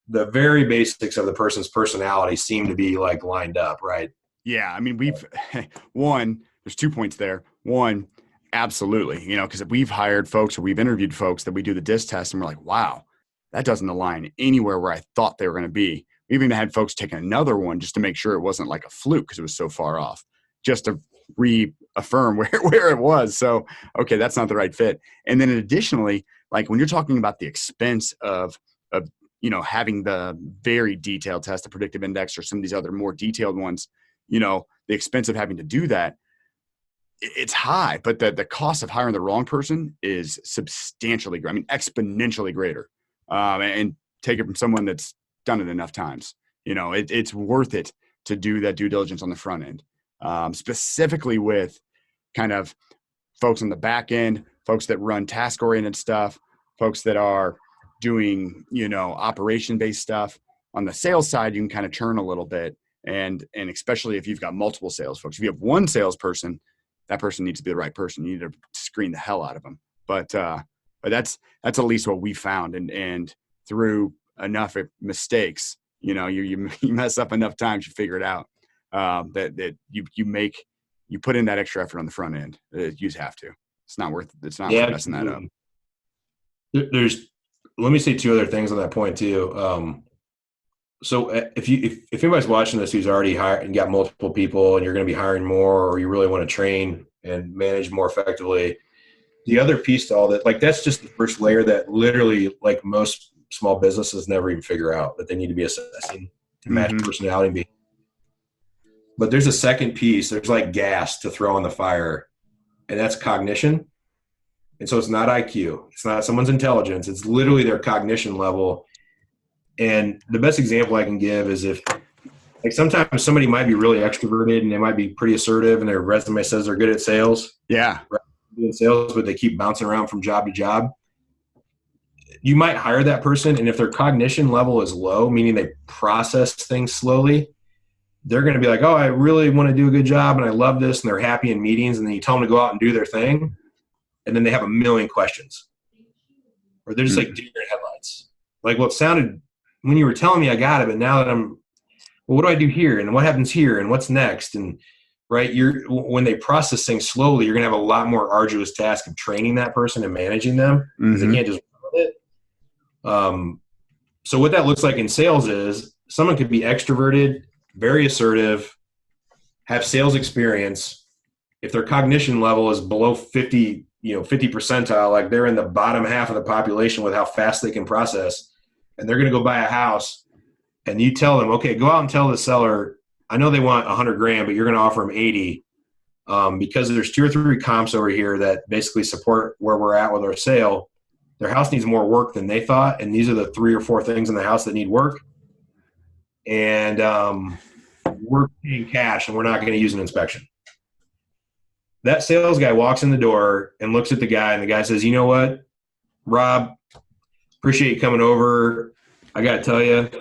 the very basics of the person's personality seem to be like lined up, right? Yeah. I mean, there's 2 points there. One, absolutely. Because we've hired folks or we've interviewed folks that we do the DISC test and we're like, wow, that doesn't align anywhere where I thought they were going to be. We even had folks take another one just to make sure it wasn't like a fluke because it was so far off, just to reaffirm where it was. So, okay, that's not the right fit. And then additionally, like when you're talking about the expense of having the very detailed test, the predictive index, or some of these other more detailed ones, the expense of having to do that, it's high, but the cost of hiring the wrong person is substantially greater. I mean, exponentially greater. And take it from someone that's done it enough times. It's worth it to do that due diligence on the front end, specifically with kind of folks on the back end, folks that run task-oriented stuff, folks that are doing, operation-based stuff. On the sales side, you can kind of churn a little bit. And especially if you've got multiple sales folks. If you have one salesperson, that person needs to be the right person. You need to screen the hell out of them. But that's at least what we found. And through enough mistakes, you mess up enough times, you figure it out, that you put in that extra effort on the front end. You just have to. It's not worth messing that up. Let me say 2 other things on that point too. So if anybody's watching this who's already hired and got multiple people and you're going to be hiring more, or you really want to train and manage more effectively, the other piece to all that, like that's just the first layer that literally like most small businesses never even figure out that they need to be assessing to match personality and behavior. But there's a second piece. There's like gas to throw on the fire, and that's cognition. And so it's not IQ. It's not someone's intelligence. It's literally their cognition level. And the best example I can give is if like sometimes somebody might be really extroverted and they might be pretty assertive and their resume says they're good at sales. Yeah. Right? In sales, but they keep bouncing around from job to job. You might hire that person, and if their cognition level is low, meaning they process things slowly, they're going to be like, oh, I really want to do a good job and I love this, and they're happy in meetings, and then you tell them to go out and do their thing, and then they have a million questions. Or they're just like deer in headlights. Like, well, it sounded when you were telling me I got it, but now that well, what do I do here? And what happens here? And what's next? And right, when they process things slowly, you're going to have a lot more arduous task of training that person and managing them because they can't just run with it. So what that looks like in sales is someone could be extroverted, very assertive, have sales experience. If their cognition level is below 50 percentile, like they're in the bottom half of the population with how fast they can process, and they're going to go buy a house, and you tell them, okay, go out and tell the seller, I know they want $100,000, but you're going to offer them 80 because there's 2 or 3 comps over here that basically support where we're at with our sale. Their house needs more work than they thought, and these are the 3 or 4 things in the house that need work. And we're paying cash, and we're not going to use an inspection. That sales guy walks in the door and looks at the guy, and the guy says, you know what, Rob, appreciate you coming over. I got to tell you,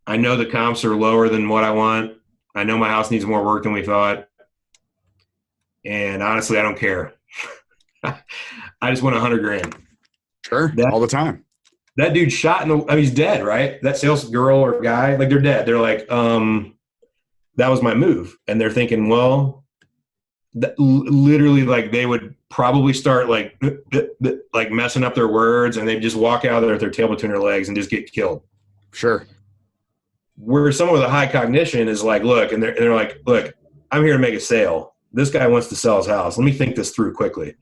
I know the comps are lower than what I want. I know my house needs more work than we thought. And honestly, I don't care. I just want $100,000. Sure. All the time. That dude shot he's dead, right? That sales girl or guy, like they're dead. They're like, that was my move. And they're thinking, well, literally like they would probably start like messing up their words, and they'd just walk out there with their tail between their legs and just get killed. Sure. Where someone with a high cognition is like, look, and they're like, look, I'm here to make a sale. This guy wants to sell his house. Let me think this through quickly.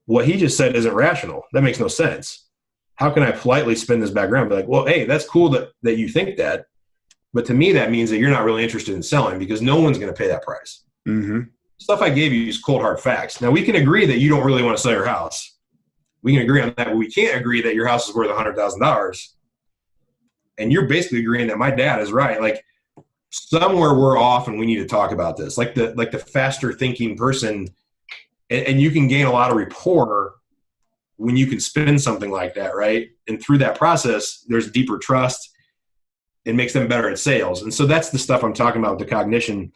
What he just said isn't rational. That makes no sense. How can I politely spin this back around and be like, well, hey, that's cool that you think that. But to me, that means that you're not really interested in selling because no one's going to pay that price. Mm-hmm. Stuff I gave you is cold, hard facts. Now, we can agree that you don't really want to sell your house. We can agree on that, but we can't agree that your house is worth $100,000. and you're basically agreeing that my dad is right. Like somewhere we're off and we need to talk about this. Like the faster thinking person, and you can gain a lot of rapport when you can spin something like that, right? And through that process, there's deeper trust. It makes them better at sales. And so that's the stuff I'm talking about with the cognition.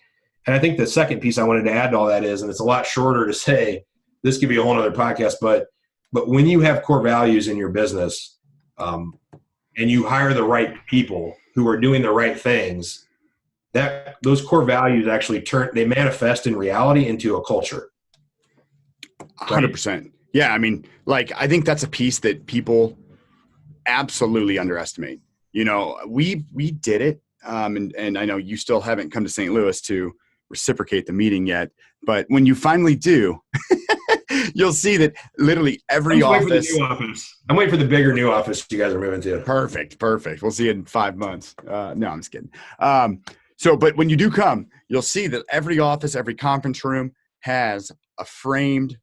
And I think the second piece I wanted to add to all that is, and it's a lot shorter to say, this could be a whole other podcast, but when you have core values in your business, and you hire the right people who are doing the right things, that those core values actually they manifest in reality into a culture. 100%. Yeah. I mean, like, I think that's a piece that people absolutely underestimate. You know, we did it. And I know you still haven't come to St. Louis to reciprocate the meeting yet, but when you finally do, you'll see that literally every office. I'm waiting for the bigger new office you guys are moving to. Perfect. We'll see you in 5 months. No, I'm just kidding. But when you do come, you'll see that every office, every conference room has a framed,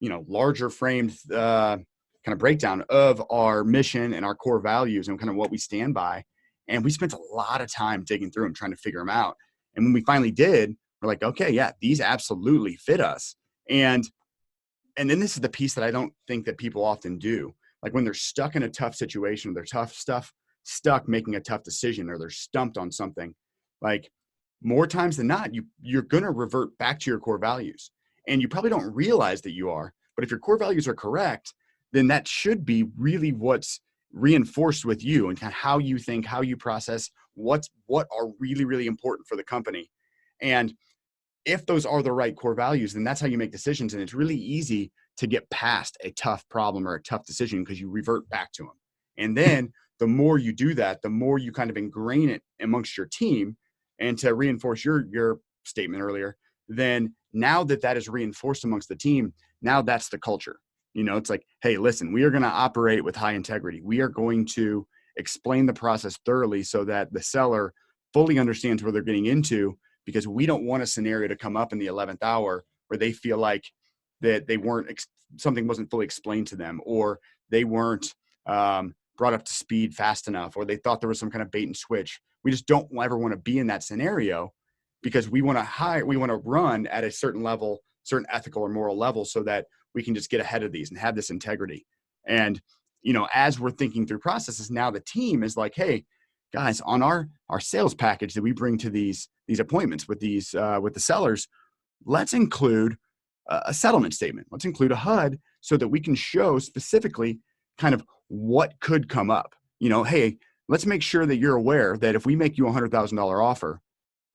larger framed kind of breakdown of our mission and our core values and kind of what we stand by. And we spent a lot of time digging through them, trying to figure them out. And when we finally did, we're like, okay, yeah, these absolutely fit us. And then this is the piece that I don't think that people often do. Like when they're stuck in a tough situation, or they're stuck making a tough decision, or they're stumped on something, like more times than not, you're going to revert back to your core values. And you probably don't realize that you are, but if your core values are correct, then that should be really what's reinforced with you and kind of how you think, how you process, what are really, really important for the company. And if those are the right core values, then that's how you make decisions. And it's really easy to get past a tough problem or a tough decision because you revert back to them. And then the more you do that, the more you kind of ingrain it amongst your team. And to reinforce your statement earlier, then now that is reinforced amongst the team, now that's the culture. It's like, hey, listen, we are going to operate with high integrity. We are going to explain the process thoroughly so that the seller fully understands what they're getting into, because we don't want a scenario to come up in the 11th hour where they feel like that something wasn't fully explained to them, or they weren't brought up to speed fast enough, or they thought there was some kind of bait and switch. We just don't ever want to be in that scenario, because we want to run at a certain level, certain ethical or moral level, so that we can just get ahead of these and have this integrity. And, as we're thinking through processes, now the team is like, hey, guys, on our sales package that we bring to these appointments with with the sellers, let's include a settlement statement. Let's include a HUD so that we can show specifically kind of what could come up. Hey, let's make sure that you're aware that if we make you a $100,000 offer,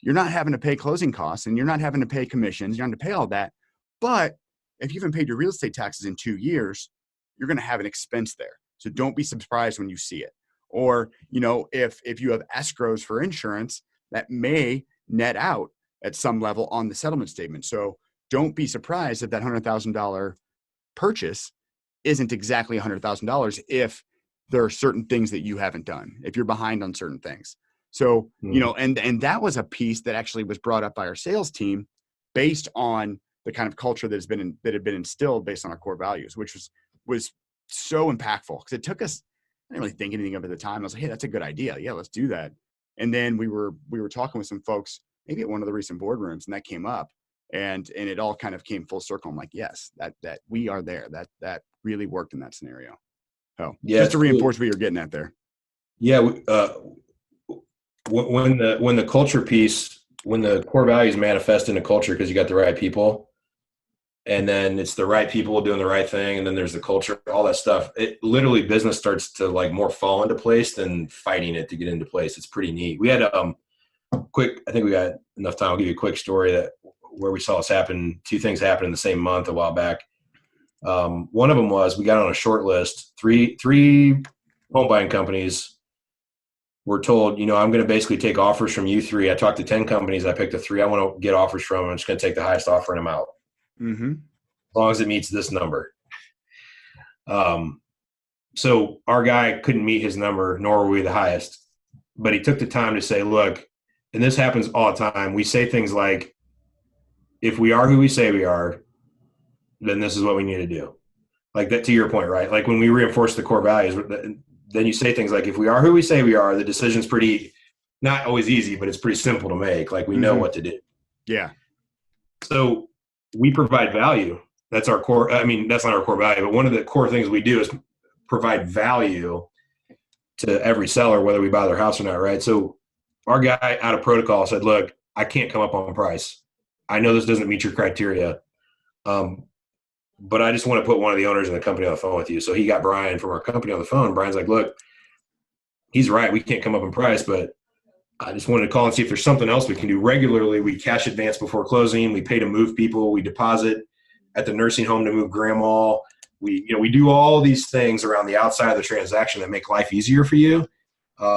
you're not having to pay closing costs and you're not having to pay commissions. You're not having to pay all that. But if you haven't paid your real estate taxes in 2 years, you're going to have an expense there. So don't be surprised when you see it. Or, if you have escrows for insurance, that may net out at some level on the settlement statement. So don't be surprised if that $100,000 purchase isn't exactly $100,000 if there are certain things that you haven't done, if you're behind on certain things. So, and that was a piece that actually was brought up by our sales team based on the kind of culture that had been instilled based on our core values, which was so impactful, because it took us, I didn't really think anything of it at the time. I was like, hey, that's a good idea. Yeah, let's do that. And then we were talking with some folks, maybe at one of the recent boardrooms, and that came up, and it all kind of came full circle. I'm like, yes, that we are there. That really worked in that scenario. So yeah, just to reinforce what you're getting at there. Yeah. When the culture piece, when the core values manifest in a culture, because you got the right people, and then it's the right people doing the right thing, and then there's the culture, all that stuff. It literally, business starts to like more fall into place than fighting it to get into place. It's pretty neat. We had I think we got enough time. I'll give you a quick story where we saw this happen. 2 things happened in the same month a while back. One of them was we got on a short list. Three home buying companies were told, I'm going to basically take offers from you 3. I talked to 10 companies. I picked the 3 I want to get offers from. I'm just going to take the highest offer and I'm out. Mm-hmm. As long as it meets this number. So our guy couldn't meet his number, nor were we the highest. But he took the time to say, look, and this happens all the time. We say things like, if we are who we say we are, then this is what we need to do. Like that, to your point, right? Like when we reinforce the core values, then you say things like, if we are who we say we are, the decision's pretty, not always easy, but it's pretty simple to make. Like we know what to do. Yeah. So we provide value. That's our core. I mean, that's not our core value, but one of the core things we do is provide value to every seller, whether we buy their house or not. Right. So our guy out of protocol said, look, I can't come up on price. I know this doesn't meet your criteria. But I just want to put one of the owners in the company on the phone with you. So he got Brian from our company on the phone. Brian's like, look, he's right. We can't come up in price, but I just wanted to call and see if there's something else we can do. Regularly, we cash advance before closing. We pay to move people. We deposit at the nursing home to move grandma. We do all these things around the outside of the transaction that make life easier for you.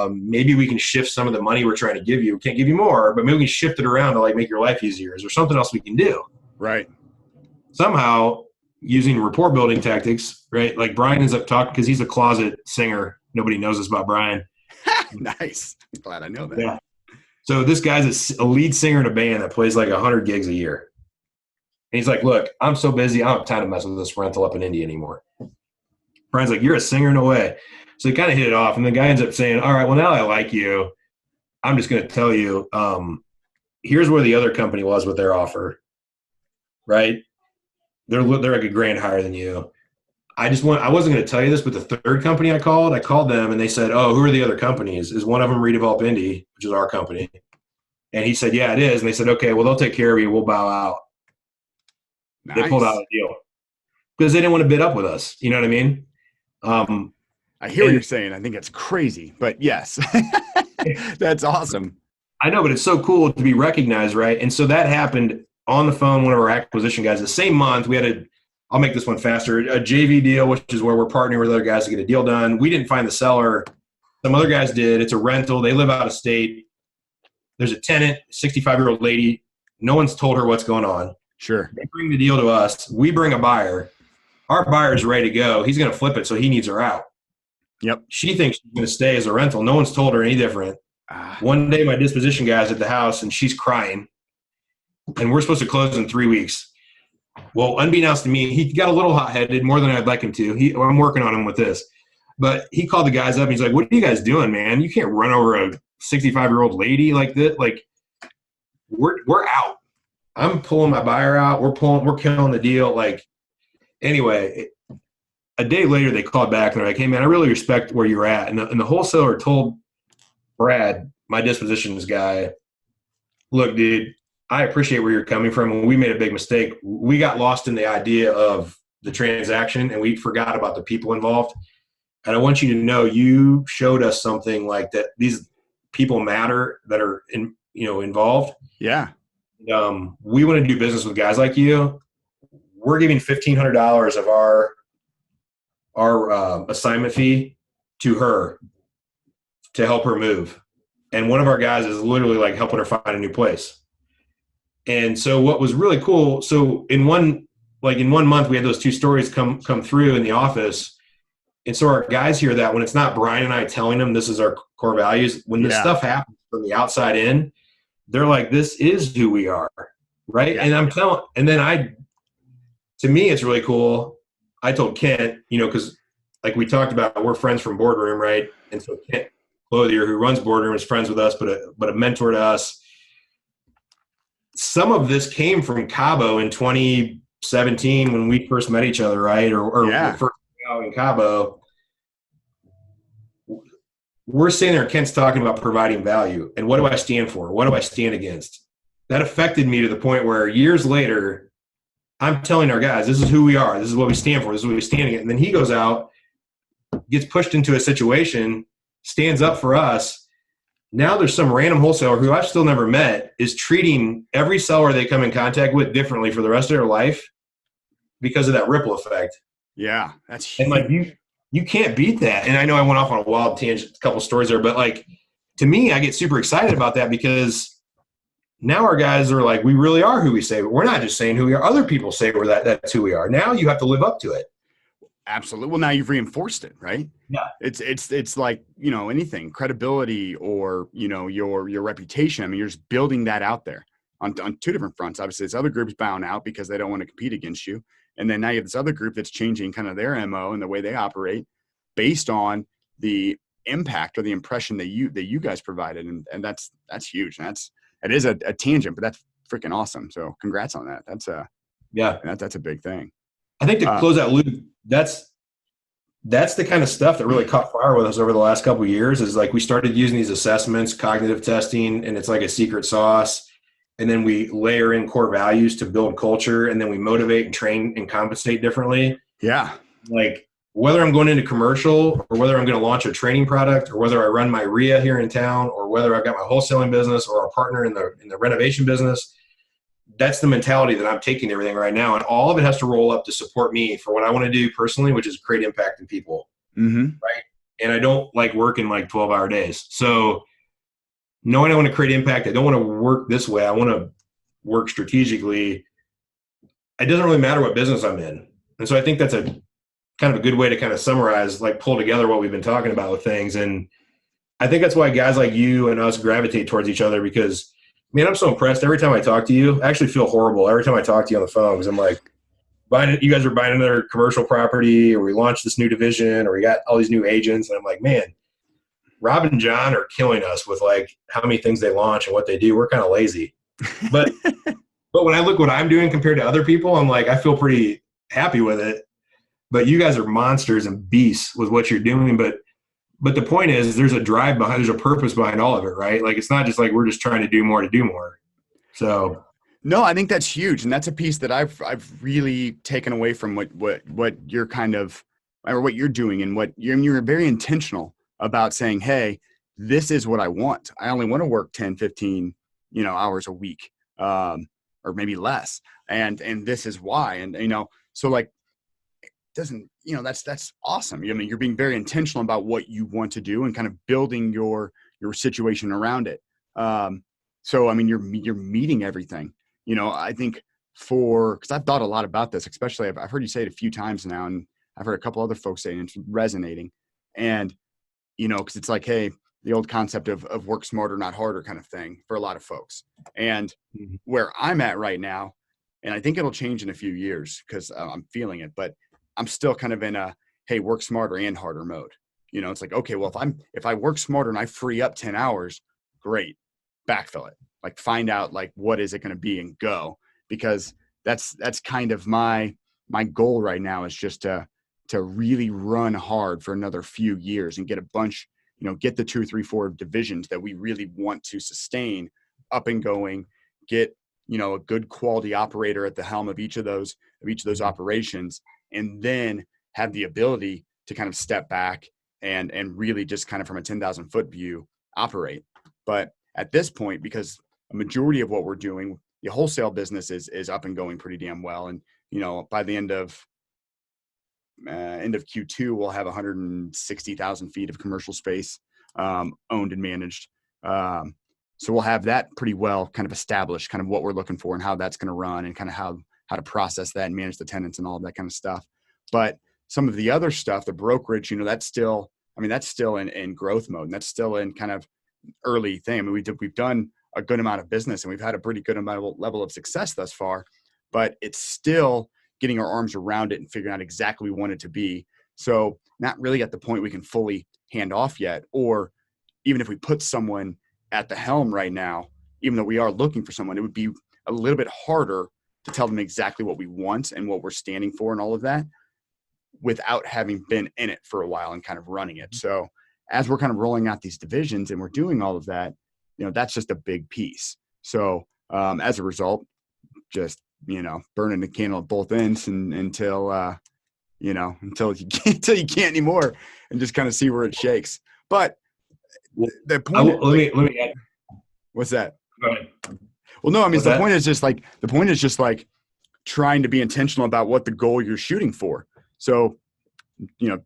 Maybe we can shift some of the money we're trying to give you. We can't give you more, but maybe we can shift it around to like make your life easier. Is there something else we can do? Right. Somehow, using rapport building tactics, right? Like Brian ends up talking because he's a closet singer. Nobody knows this about Brian. Nice. I'm glad I know that. Yeah. So this guy's a lead singer in a band that plays like 100 gigs a year. And he's like, look, I'm so busy. I don't have time to mess with this rental up in Indy anymore. Brian's like, you're a singer in a way. So he kind of hit it off. And the guy ends up saying, all right, well, now I like you. I'm just going to tell you, here's where the other company was with their offer, right? They're like a grand higher than you. I wasn't going to tell you this, but the third company I called them and they said, oh, who are the other companies? Is one of them Redevelop Indy, which is our company? And he said, yeah, it is. And they said, okay, well, they'll take care of you. We'll bow out. Nice. They pulled out a deal because they didn't want to bid up with us. You know what I mean? I hear what you're saying. I think it's crazy, but yes, that's awesome. I know, but it's so cool to be recognized, right? And so that happened on the phone, one of our acquisition guys. The same month, we had I'll make this one faster, a JV deal, which is where we're partnering with other guys to get a deal done. We didn't find the seller. Some other guys did. It's a rental. They live out of state. There's a tenant, 65-year-old lady. No one's told her what's going on. Sure. They bring the deal to us. We bring a buyer. Our buyer's ready to go. He's going to flip it, so he needs her out. Yep. She thinks she's going to stay as a rental. No one's told her any different. One day, my disposition guy's at the house, and she's crying. And we're supposed to close in 3 weeks. Well, unbeknownst to me, he got a little hot-headed, more than I'd like him to. I'm working on him with this. But he called the guys up, and he's like, what are you guys doing, man? You can't run over a 65-year-old lady like this. Like, we're out. I'm pulling my buyer out. We're killing the deal. Like, anyway, a day later, they called back, and they're like, hey, man, I really respect where you're at. And the wholesaler told Brad, my dispositions guy, look, dude, I appreciate where you're coming from. When we made a big mistake, we got lost in the idea of the transaction and we forgot about the people involved. And I want you to know you showed us something like that. These people matter that are involved. Yeah. We want to do business with guys like you. We're giving $1,500 of our assignment fee to her to help her move. And one of our guys is literally like helping her find a new place. And so what was really cool, so in one month, we had those two stories come through in the office. And so our guys hear that when it's not Brian and I telling them this is our core values, when this stuff happens from the outside in, they're like, this is who we are, right? Yeah. And to me, it's really cool. I told Kent, because like we talked about, we're friends from Boardroom, right? And so Kent Clothier, who runs Boardroom, is friends with us, but a mentor to us. Some of this came from Cabo in 2017 when we first met each other, right? Or first out in Cabo. We're sitting there, Kent's talking about providing value. And what do I stand for? What do I stand against? That affected me to the point where years later, I'm telling our guys, this is who we are. This is what we stand for. This is what we stand against. And then he goes out, gets pushed into a situation, stands up for us. Now there's some random wholesaler who I've still never met is treating every seller they come in contact with differently for the rest of their life because of that ripple effect. Yeah, that's huge. And like you can't beat that. And I know I went off on a wild tangent, a couple stories there, but like to me, I get super excited about that because now our guys are like, we really are who we say, but we're not just saying who we are. Other people say that's who we are. Now you have to live up to it. Absolutely. Well, now you've reinforced it, right? Yeah. It's like, anything, credibility or, your reputation. I mean, you're just building that out there on two different fronts. Obviously, this other group's bowing out because they don't want to compete against you. And then now you have this other group that's changing kind of their MO and the way they operate based on the impact or the impression that you guys provided. And that's huge. It is a tangent, but that's freaking awesome. So congrats on that. That's a big thing. I think to close that loop, that's the kind of stuff that really caught fire with us over the last couple of years. Is like we started using these assessments, cognitive testing, and it's like a secret sauce. And then we layer in core values to build culture, and then we motivate and train and compensate differently. Yeah. Like whether I'm going into commercial or whether I'm going to launch a training product or whether I run my RIA here in town or whether I've got my wholesaling business or a partner in the renovation business, that's the mentality that I'm taking everything right now. And all of it has to roll up to support me for what I want to do personally, which is create impact in people. Mm-hmm. Right. And I don't like working like 12-hour days. So knowing I want to create impact, I don't want to work this way. I want to work strategically. It doesn't really matter what business I'm in. And so I think that's a kind of a good way to kind of summarize, like pull together what we've been talking about with things. And I think that's why guys like you and us gravitate towards each other, because man, I'm so impressed. Every time I talk to you, I actually feel horrible every time I talk to you on the phone, because I'm like, you guys are buying another commercial property, or we launched this new division, or we got all these new agents. And I'm like, man, Rob and John are killing us with like how many things they launch and what they do. We're kind of lazy. But when I look what I'm doing compared to other people, I'm like, I feel pretty happy with it. But you guys are monsters and beasts with what you're doing. But the point is, there's a drive behind, there's a purpose behind all of it, right? Like, it's not just like we're just trying to do more to do more. So, no, I think that's huge, and that's a piece that I've really taken away from what you're kind of, or what you're doing, and what you're very intentional about saying, hey, this is what I want. I only want to work 10, 15, hours a week, or maybe less, and this is why, and so like. Doesn't that's awesome. I mean, you're being very intentional about what you want to do and kind of building your situation around it. So I mean, you're meeting everything. I think because I've thought a lot about this, especially I've heard you say it a few times now, and I've heard a couple other folks say it, and it's resonating. And because it's like, hey, the old concept of work smarter, not harder kind of thing for a lot of folks. And where I'm at right now, and I think it'll change in a few years because I'm feeling it, but I'm still kind of in a, hey, work smarter and harder mode. It's like, okay, well, if I work smarter and I free up 10 hours, great, backfill it. Like, find out like what is it going to be and go, because that's kind of my goal right now, is just to really run hard for another few years and get a bunch, get the 2, 3, 4 divisions that we really want to sustain up and going, get, a good quality operator at the helm of each of those operations, and then have the ability to kind of step back and really just kind of from a 10,000 foot view operate. But at this point, because a majority of what we're doing, the wholesale business is up and going pretty damn well. And, by the end of Q2, we'll have 160,000 feet of commercial space owned and managed. So we'll have that pretty well kind of established, kind of what we're looking for and how that's going to run, and kind of how to process that and manage the tenants and all of that kind of stuff. But some of the other stuff, the brokerage, that's still in growth mode, and that's still in kind of early thing. I mean, we've done a good amount of business, and we've had a pretty good level of success thus far, but it's still getting our arms around it and figuring out exactly what we want it to be. So not really at the point we can fully hand off yet, or even if we put someone at the helm right now, even though we are looking for someone, it would be a little bit harder to tell them exactly what we want and what we're standing for and all of that, without having been in it for a while and kind of running it. So as we're kind of rolling out these divisions and we're doing all of that, that's just a big piece. So as a result, just, burning the candle at both ends until you can't anymore, and just kind of see where it shakes. But the point, let me add. What's that? Go ahead. Well, no, I mean, the point is just like trying to be intentional about what the goal you're shooting for. So,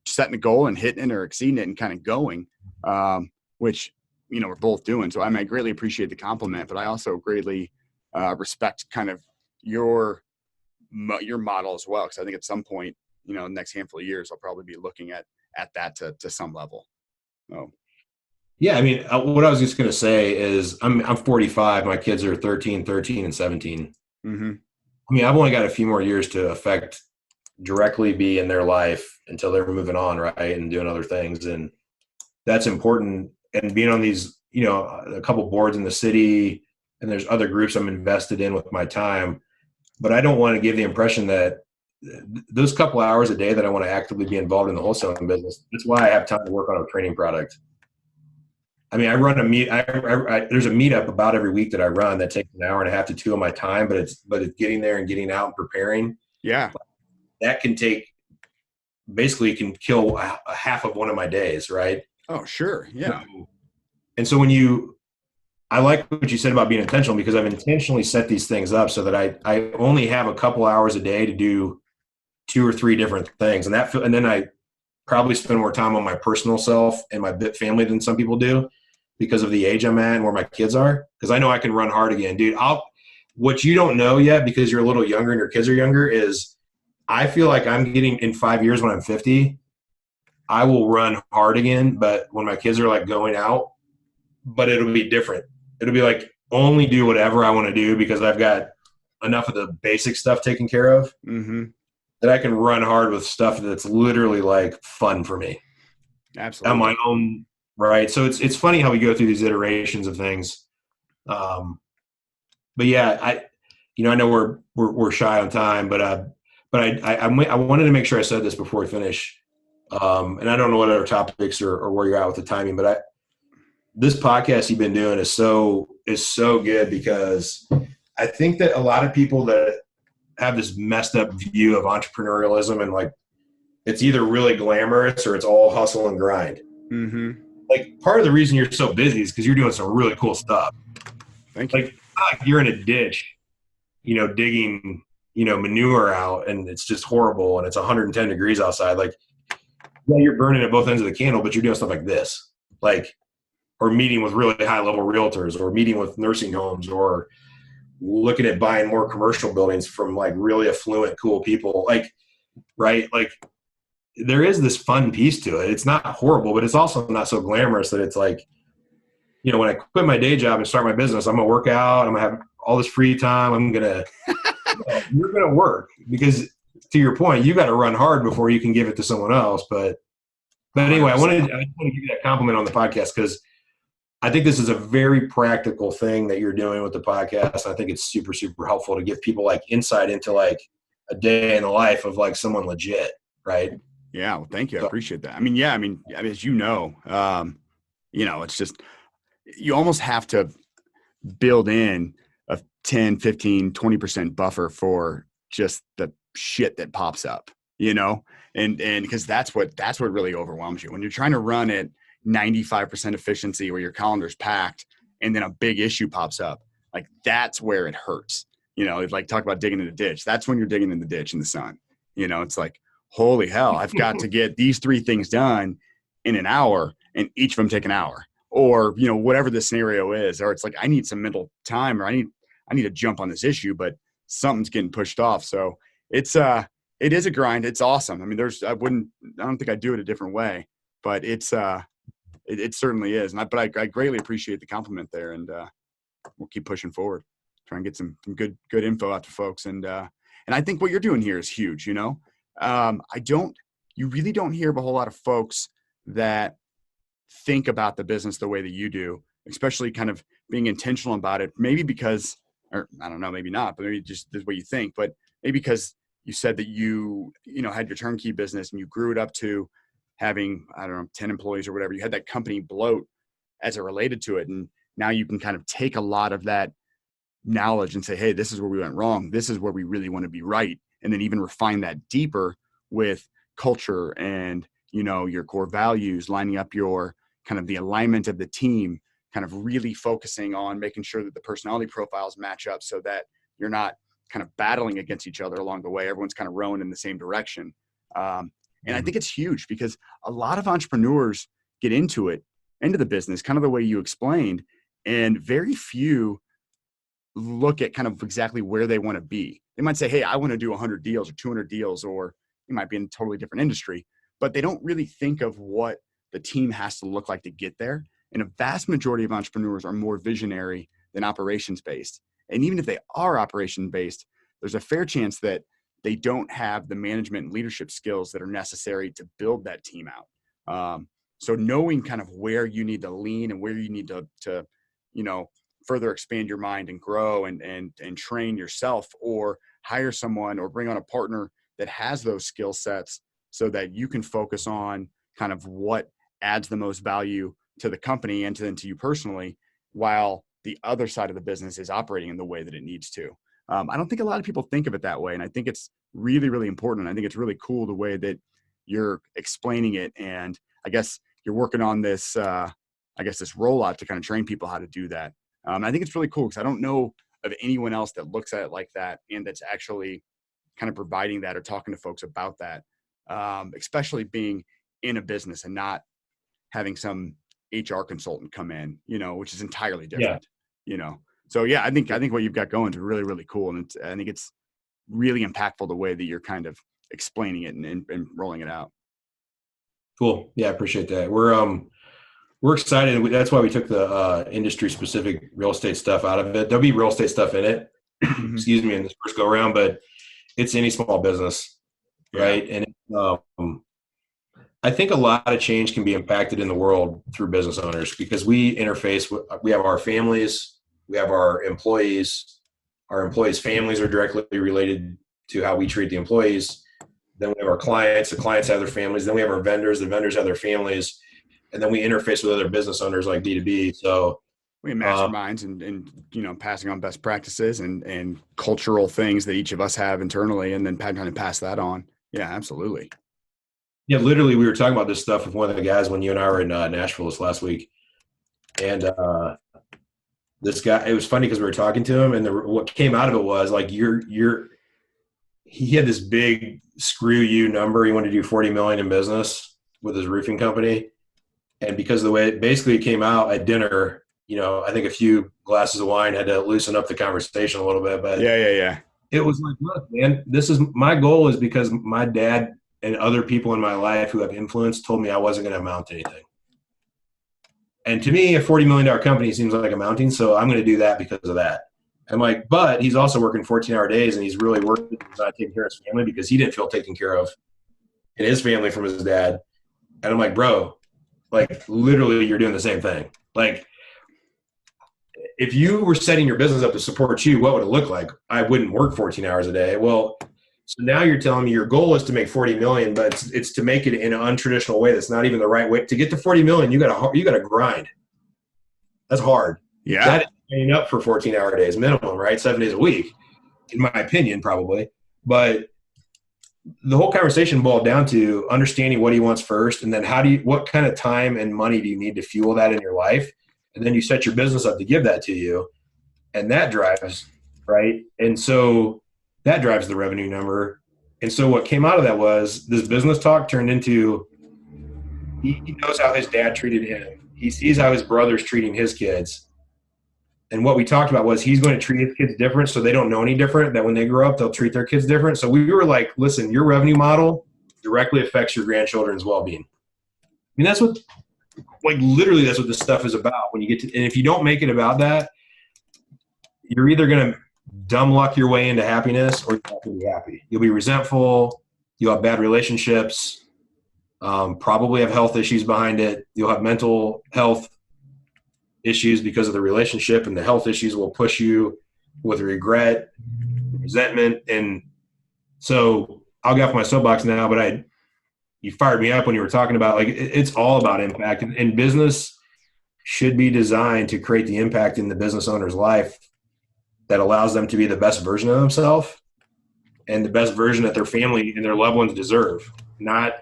setting a goal and hitting it or exceeding it and kind of going, which, we're both doing. So I greatly appreciate the compliment, but I also greatly respect kind of your model as well. Cause I think at some point, the next handful of years, I'll probably be looking at that to some level. Oh. Yeah, I mean, what I was just going to say is I'm 45. My kids are 13, and 17. Mm-hmm. I mean, I've only got a few more years to directly be in their life until they're moving on, right, and doing other things. And that's important. And being on these, a couple boards in the city, and there's other groups I'm invested in with my time, but I don't want to give the impression that those couple hours a day that I want to actively be involved in the wholesaling business, that's why I have time to work on a training product. I mean, I run there's a meetup about every week that I run that takes an hour and a half to 2 of my time, but it's getting there and getting out and preparing. Yeah. That can kill a half of one of my days. Right. Oh, sure. Yeah. And so I like what you said about being intentional, because I've intentionally set these things up so that I only have a couple hours a day to do 2 or 3 different things. And then I probably spend more time on my personal self and my family than some people do, because of the age I'm at and where my kids are. Because I know I can run hard again, dude. What you don't know yet, because you're a little younger and your kids are younger, is I feel like I'm getting, in 5 years when I'm 50, I will run hard again. But when my kids are like going out, but it'll be different. It'll be like, only do whatever I want to do because I've got enough of the basic stuff taken care of, that I can run hard with stuff that's literally like fun for me. Absolutely. On my own. Right. So it's funny how we go through these iterations of things. But yeah, I know we're shy on time, but I wanted to make sure I said this before we finish. And I don't know what other topics or where you're at with the timing, but this podcast you've been doing is so good, because I think that a lot of people that have this messed up view of entrepreneurialism, and like, it's either really glamorous or it's all hustle and grind. Mm-hmm. Like, part of the reason you're so busy is because you're doing some really cool stuff. Thank you. Like you're in a ditch, digging, manure out, and it's just horrible, and it's 110 degrees outside. Like, yeah, you're burning at both ends of the candle, but you're doing stuff like this, or meeting with really high level realtors, or meeting with nursing homes, or looking at buying more commercial buildings from like really affluent, cool people. Like, right. Like, there is this fun piece to it. It's not horrible, but it's also not so glamorous that it's like, when I quit my day job and start my business, I'm going to work out. I'm going to have all this free time. You're going to work, because to your point, you got to run hard before you can give it to someone else. But anyway, I want to give you that compliment on the podcast, because I think this is a very practical thing that you're doing with the podcast. I think it's super, super helpful to give people like insight into like a day in the life of like someone legit. Right. Yeah. Well, thank you. I appreciate that. I mean, as it's just, you almost have to build in a 10, 15, 20% buffer for just the shit that pops up, and because that's what really overwhelms you when you're trying to run at 95% efficiency, where your calendar's packed, and then a big issue pops up. Like, that's where it hurts. It's like, talk about digging in the ditch. That's when you're digging in the ditch in the sun. It's like, holy hell, I've got to get these 3 things done in an hour, and each of them take an hour, or, whatever the scenario is, or it's like, I need some mental time, or I need to jump on this issue, but something's getting pushed off. So it is a grind. It's awesome. I mean, I don't think I'd do it a different way, but it certainly is. But I greatly appreciate the compliment there, and we'll keep pushing forward, try and get some good info out to folks. And I think what you're doing here is huge. You really don't hear of a whole lot of folks that think about the business the way that you do, especially kind of being intentional about it. Maybe because, or I don't know, maybe not, but maybe just the way you think, but maybe because you said that you had your turnkey business and you grew it up to having, I don't know, 10 employees or whatever. You had that company bloat as it related to it. And now you can kind of take a lot of that knowledge and say, hey, this is where we went wrong. This is where we really want to be right. And then even refine that deeper with culture and, your core values, lining up your kind of the alignment of the team, kind of really focusing on making sure that the personality profiles match up so that you're not kind of battling against each other along the way. Everyone's kind of rowing in the same direction. And I think it's huge, because a lot of entrepreneurs get into the business, kind of the way you explained, and very few look at kind of exactly where they want to be. They might say, hey, I want to do 100 deals or 200 deals, or you might be in a totally different industry, but they don't really think of what the team has to look like to get there. And a vast majority of entrepreneurs are more visionary than operations-based. And even if they are operation-based, there's a fair chance that they don't have the management and leadership skills that are necessary to build that team out. So knowing kind of where you need to lean and where you need to further expand your mind and grow and train yourself, or hire someone or bring on a partner that has those skill sets, so that you can focus on kind of what adds the most value to the company and to you personally, while the other side of the business is operating in the way that it needs to. I don't think a lot of people think of it that way. And I think it's really, really important. I think it's really cool the way that you're explaining it. And I guess you're working on this, this rollout to kind of train people how to do that. I think it's really cool because I don't know of anyone else that looks at it like that and that's actually kind of providing that or talking to folks about that, especially being in a business and not having some HR consultant come in, which is entirely different, So yeah, I think what you've got going is really, really cool. And I think it's really impactful the way that you're kind of explaining it and rolling it out. Cool. Yeah, I appreciate that. We're excited. That's why we took the industry specific real estate stuff out of it. There'll be real estate stuff in it, excuse me, in this first go around, but it's any small business, right? And I think a lot of change can be impacted in the world through business owners, because we interface with, we have our families, we have our employees families are directly related to how we treat the employees. Then we have our clients, the clients have their families. Then we have our vendors, the vendors have their families. And then we interface with other business owners like D2B. So we have masterminds and passing on best practices and cultural things that each of us have internally, and then trying to pass that on. Yeah, absolutely. Yeah, literally, we were talking about this stuff with one of the guys when you and I were in Nashville this last week. And this guy, it was funny because we were talking to him, and what came out of it was like, he had this big screw you number. He wanted to do 40 million in business with his roofing company. And because of the way it came out at dinner, I think a few glasses of wine had to loosen up the conversation a little bit. But yeah. It was like, look, man, this is my goal, is because my dad and other people in my life who have influence told me I wasn't going to amount to anything. And to me, a $40 million company seems like amounting, so I'm going to do that because of that. I'm like, but he's also working 14-hour days, and he's really working, he's not taking care of his family because he didn't feel taken care of in his family from his dad. And I'm like, bro, like literally you're doing the same thing. Like if you were setting your business up to support you, what would it look like? I wouldn't work 14 hours a day. Well, so now you're telling me your goal is to make 40 million, but it's to make it in an untraditional way. That's not even the right way to get to 40 million. You got to grind. That's hard. Yeah. That is paying up for 14-hour days minimum, right? 7 days a week, in my opinion, probably. But the whole conversation boiled down to understanding what he wants first, and then what kind of time and money do you need to fuel that in your life, and then you set your business up to give that to you, and that drives, right? And so that drives the revenue number. And so what came out of that was this business talk turned into, he knows how his dad treated him. He sees how his brother's treating his kids. And what we talked about was he's going to treat his kids different, so they don't know any different, that when they grow up, they'll treat their kids different. So we were like, listen, your revenue model directly affects your grandchildren's well-being. I mean, that's what, like literally that's what this stuff is about. When you get to, and if you don't make it about that, you're either going to dumb luck your way into happiness, or you're not going to be happy. You'll be resentful. You'll have bad relationships, probably have health issues behind it. You'll have mental health issues because of the relationship, and the health issues will push you with regret, resentment. And so I'll get off my soapbox now, but you fired me up when you were talking about, like, it's all about impact, and business should be designed to create the impact in the business owner's life that allows them to be the best version of themselves and the best version that their family and their loved ones deserve. Not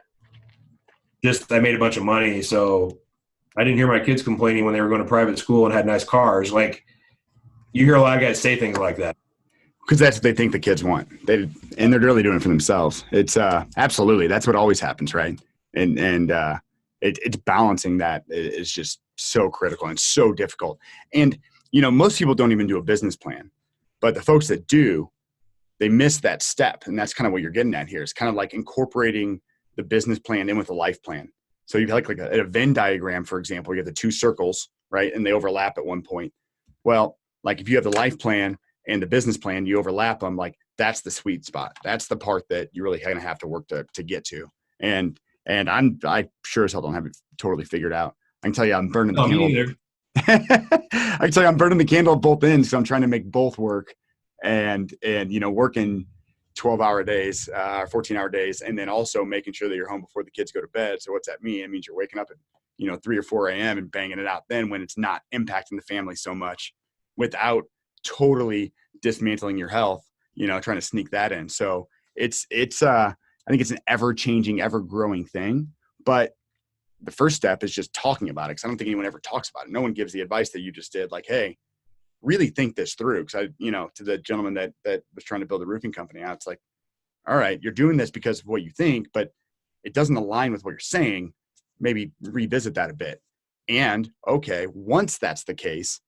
just, I made a bunch of money, so I didn't hear my kids complaining when they were going to private school and had nice cars. Like, you hear a lot of guys say things like that. Because that's what they think the kids want. And they're really doing it for themselves. It's absolutely, that's what always happens, right? And it's balancing that is just so critical and so difficult. And, most people don't even do a business plan. But the folks that do, they miss that step. And that's kind of what you're getting at here. It's kind of like incorporating the business plan in with the life plan. So you have like a Venn diagram, for example, you have the two circles, right? And they overlap at one point. Well, like if you have the life plan and the business plan, you overlap them, like that's the sweet spot. That's the part that you're really going to have to work to get to. And And I sure as hell don't have it totally figured out. I can tell you I'm burning the Oh, me candle. neither. I can tell you I'm burning the candle at both ends. So I'm trying to make both work, and working 12-hour days, 14-hour days, and then also making sure that you're home before the kids go to bed. So what's that mean? It means you're waking up at 3 or 4 a.m. and banging it out then when it's not impacting the family so much, without totally dismantling your health. Trying to sneak that in. So it's I think it's an ever-changing, ever-growing thing. But the first step is just talking about it, because I don't think anyone ever talks about it. No one gives the advice that you just did, like, hey, really think this through. Because to the gentleman that was trying to build a roofing company, it's like, all right, you're doing this because of what you think, but it doesn't align with what you're saying. Maybe revisit that a bit. And okay, once that's the case,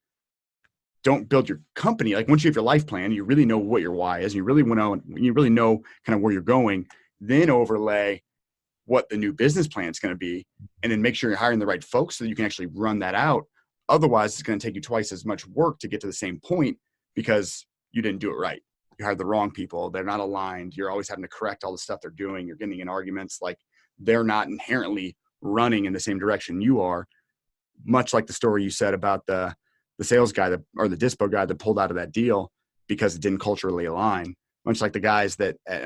don't build your company. Like, once you have your life plan, you really know what your why is, and you really know kind of where you're going, then overlay what the new business plan is going to be, and then make sure you're hiring the right folks so that you can actually run that out. Otherwise, it's going to take you twice as much work to get to the same point because you didn't do it right. You hired the wrong people. They're not aligned. You're always having to correct all the stuff they're doing. You're getting in arguments. Like, they're not inherently running in the same direction you are. Much like the story you said about the sales guy or the dispo guy that pulled out of that deal because it didn't culturally align. Much like the guys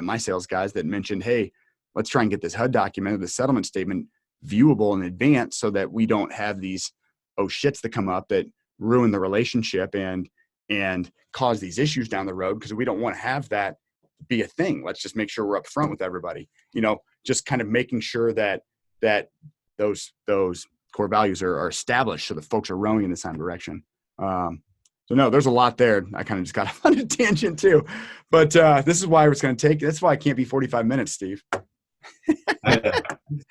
my sales guys that mentioned, hey, let's try and get this HUD document or the settlement statement viewable in advance so that we don't have these shits that come up that ruin the relationship and cause these issues down the road, because we don't want to have that be a thing. Let's just make sure we're upfront with everybody. Just kind of making sure that those core values are established so that folks are rowing in the same direction. So no, there's a lot there. I kind of just got on a tangent too, but this is why it's going to take. That's why it can't be 45 minutes, Steve.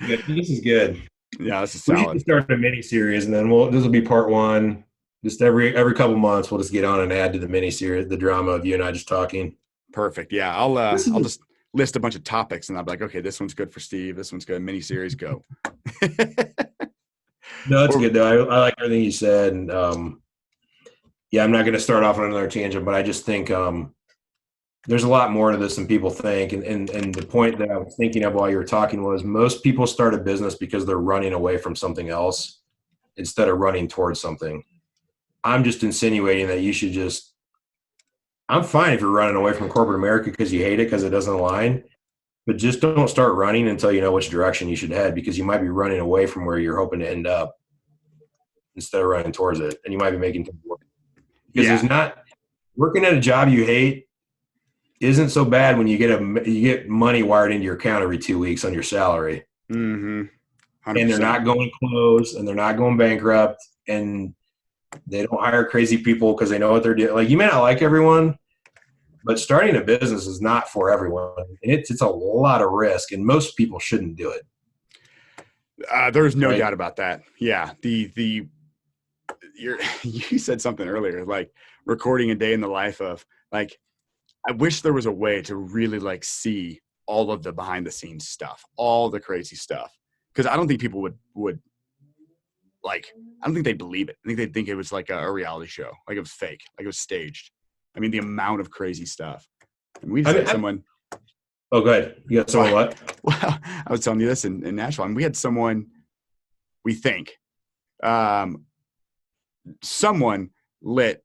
This is good. Yeah, this is solid. We solid. need to start a mini series, and then this will be part one. Just every couple months, we'll just get on and add to the mini series, the drama of you and I just talking. Perfect. Yeah, I'll just list a bunch of topics, and I'll be like, okay, this one's good for Steve. This one's good. Mini series, go. No, it's good though. I like everything you said, and yeah, I'm not going to start off on another tangent, but I just think there's a lot more to this than people think. And the point that I was thinking of while you were talking was, most people start a business because they're running away from something else instead of running towards something. I'm just insinuating that you should I'm fine if you're running away from corporate America because you hate it because it doesn't align, but just don't start running until you know which direction you should head, because you might be running away from where you're hoping to end up instead of running towards it. And you might be making things work. Because there's not working at a job you hate isn't so bad when you get money wired into your account every 2 weeks on your salary. Mm-hmm. And they're not going close, and they're not going bankrupt, and they don't hire crazy people because they know what they're doing. Like, you may not like everyone, but starting a business is not for everyone. And it's a lot of risk, and most people shouldn't do it. There's no doubt about that. Yeah. You said something earlier, like recording a day in the life of, like, I wish there was a way to really like see all of the behind the scenes stuff, all the crazy stuff. Cause I don't think people would like, I don't think they'd believe it. I think they'd think it was like a reality show. Like it was fake, like it was staged. I mean, the amount of crazy stuff. And we had someone. Oh, go ahead. You got someone what? Well, I was telling you this in Nashville, and we had someone, we think, someone lit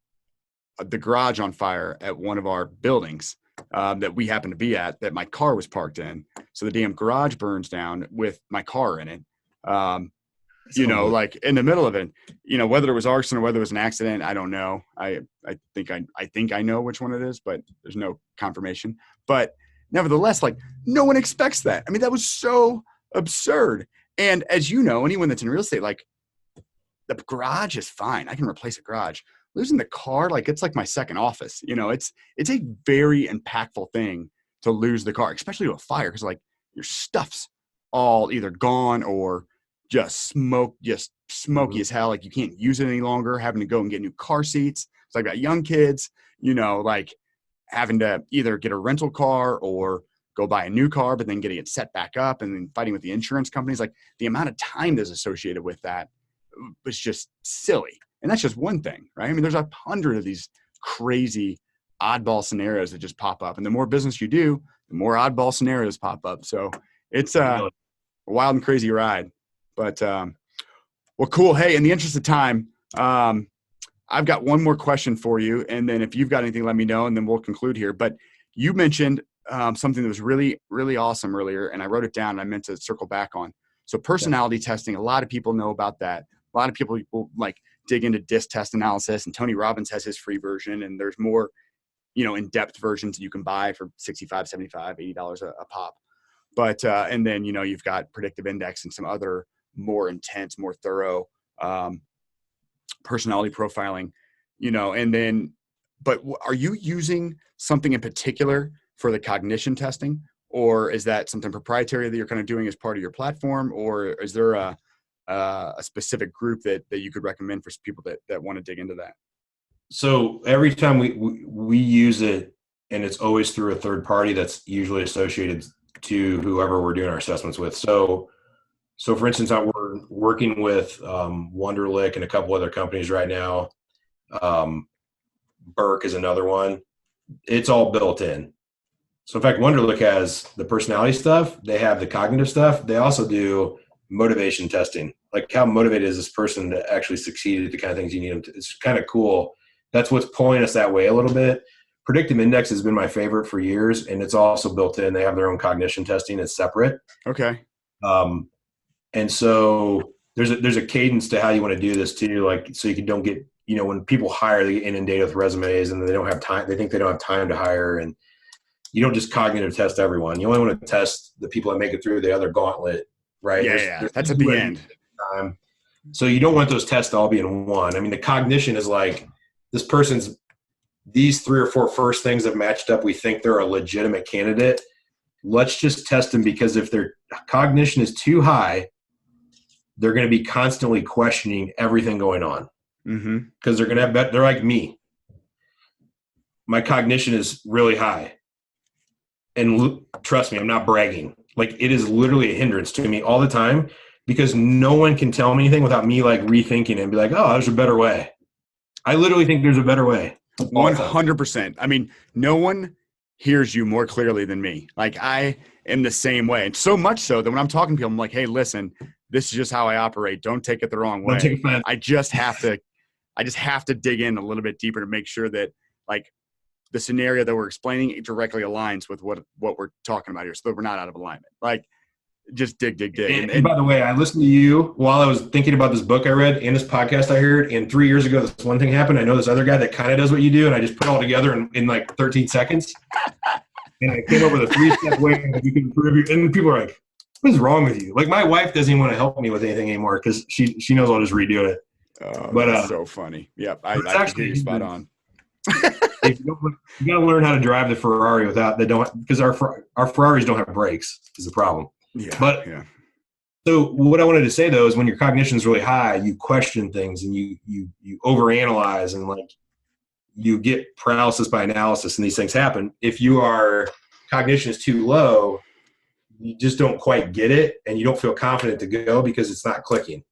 the garage on fire at one of our buildings that we happened to be at, that my car was parked in. So the damn garage burns down with my car in it. Like in the middle of it, whether it was arson or whether it was an accident, I don't know. I think I know which one it is, but there's no confirmation. But nevertheless, like, no one expects that. I mean, that was so absurd. And as you know, anyone that's in real estate, like, the garage is fine. I can replace a garage. Losing the car, like, it's like my second office. It's a very impactful thing to lose the car, especially to a fire, because like your stuff's all either gone or just smoky as hell. Like, you can't use it any longer. Having to go and get new car seats. So I've got young kids. Like having to either get a rental car or go buy a new car, but then getting it set back up and then fighting with the insurance companies. Like, the amount of time that's associated with that was just silly. And that's just one thing, right? I mean, there's 100 of these crazy oddball scenarios that just pop up. And the more business you do, the more oddball scenarios pop up. So it's a wild and crazy ride. But well, cool. Hey, in the interest of time, I've got one more question for you, and then if you've got anything, let me know, and then we'll conclude here. But you mentioned something that was really, really awesome earlier, and I wrote it down, and I meant to circle back on. So personality testing, a lot of people know about that. A lot of people will like dig into DISC test analysis, and Tony Robbins has his free version, and there's more, in-depth versions that you can buy for $65, $75, $80 a pop. But and then you've got predictive index and some other more intense, more thorough personality profiling, and then, but are you using something in particular for the cognition testing, or is that something proprietary that you're kind of doing as part of your platform, or is there a specific group that you could recommend for people that want to dig into that? So every time we use it, and it's always through a third party that's usually associated to whoever we're doing our assessments with. So for instance, we're working with Wonderlic and a couple other companies right now. Burke is another one. It's all built in. So in fact, Wonderlic has the personality stuff. They have the cognitive stuff. They also do motivation testing. Like how motivated is this person to actually succeed at the kind of things you need them to. It's kind of cool. That's what's pulling us that way a little bit. Predictive index has been my favorite for years, and it's also built in. They have their own cognition testing. It's separate. Okay. And so there's a cadence to how you want to do this too. Like, so you don't get, when people hire, they get inundated with resumes and they don't have time. They think they don't have time to hire, and you don't just cognitive test everyone. You only want to test the people that make it through the other gauntlet, right? Yeah. That's at the end. So you don't want those tests to all be in one. I mean, the cognition is like this person's, these 3 or 4 first things have matched up. We think they're a legitimate candidate. Let's just test them, because if their cognition is too high, they're going to be constantly questioning everything going on. Because they're going to have, they're like me. My cognition is really high. And trust me, I'm not bragging. Like, it is literally a hindrance to me all the time, because no one can tell me anything without me like rethinking it and be like, oh, there's a better way. I literally think there's a better way. 100%. I mean, no one hears you more clearly than me. Like, I am the same way. And so much so that when I'm talking to people, I'm like, hey, listen, this is just how I operate. Don't take it the wrong way. I just have to dig in a little bit deeper to make sure that like the scenario that we're explaining, it directly aligns with what we're talking about here, so that we're not out of alignment. Like, just dig. And by the way, I listened to you while I was thinking about this book I read and this podcast I heard, and 3 years ago, this one thing happened. I know this other guy that kind of does what you do, and I just put it all together in like 13 seconds. And I came up with a 3-step way that you can improve your, and people are like, what is wrong with you? Like, my wife doesn't even want to help me with anything anymore, because she knows I'll just redo it. Oh, but that's so funny. Yep, I actually hear you spot on. You got to learn how to drive the Ferrari without because our Ferraris don't have brakes is the problem. Yeah. So what I wanted to say though is, when your cognition is really high, you question things and you overanalyze, and like you get paralysis by analysis, and these things happen. If your cognition is too low, you just don't quite get it, and you don't feel confident to go because it's not clicking.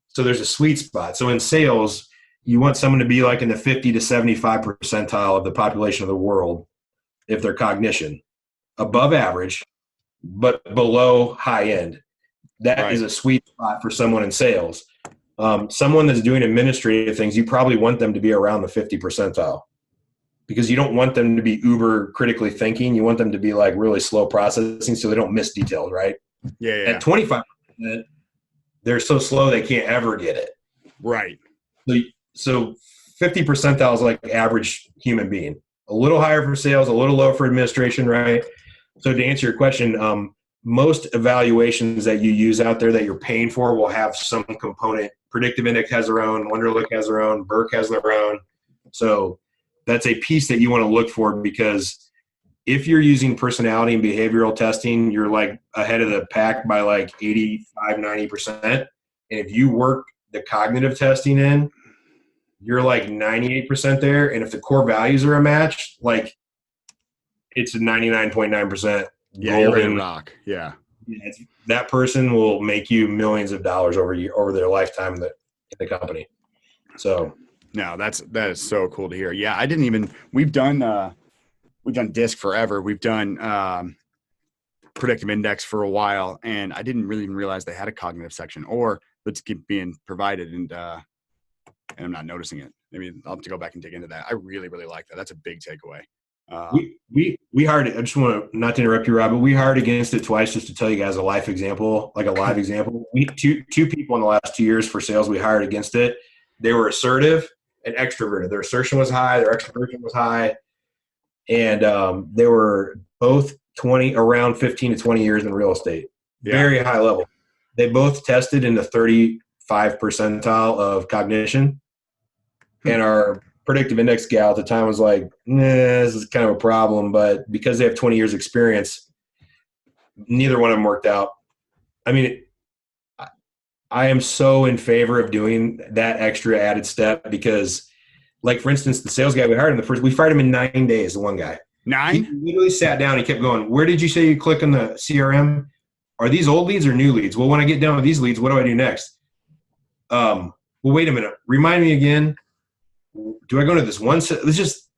So there's a sweet spot. So in sales, you want someone to be like in the 50 to 75 percentile of the population of the world if their cognition, above average, but below high end. That is a sweet spot for someone in sales. Someone that's doing administrative things, you probably want them to be around the 50 percentile, because you don't want them to be uber critically thinking. You want them to be like really slow processing so they don't miss details, right? Yeah. At 25%, they're so slow they can't ever get it. Right. So 50 percentile is like average human being. A little higher for sales, a little lower for administration, right? So to answer your question, most evaluations that you use out there that you're paying for will have some component. Predictive Index has their own, Wonderlic has their own, Burke has their own. So that's a piece that you want to look for, because if you're using personality and behavioral testing, you're like ahead of the pack by like 85, 90%. And if you work the cognitive testing in, you're like 98% there. And if the core values are a match, like it's a 99.9%. Yeah, you're ready to rock. Yeah. That person will make you millions of dollars over their lifetime in the company. So no, that is so cool to hear. Yeah, we've done DISC forever. We've done predictive index for a while, and I didn't really even realize they had a cognitive section, or that's being provided, and I'm not noticing it. Maybe I'll have to go back and dig into that. I really, really like that. That's a big takeaway. We hired it. I just want to, not to interrupt you, Rob, but we hired against it twice just to tell you guys a live example, like a live example. We two people in the last 2 years for sales we hired against it. They were assertive and extroverted. Their assertion was high, their extroversion was high, and they were both around 15 to 20 years in real estate. Yeah. Very high level. They both tested in the 35 percentile of cognition, and our predictive index gal at the time was like, nah, this is kind of a problem. But because they have 20 years experience, neither one of them worked out. I mean, I am so in favor of doing that extra added step because, like, for instance, the sales guy we hired we fired him in 9 days, the one guy. 9? He literally sat down. He kept going, where did you say you click on the CRM? Are these old leads or new leads? Well, when I get done with these leads, what do I do next? Well, wait a minute. Remind me again. Do I go to this one? It's just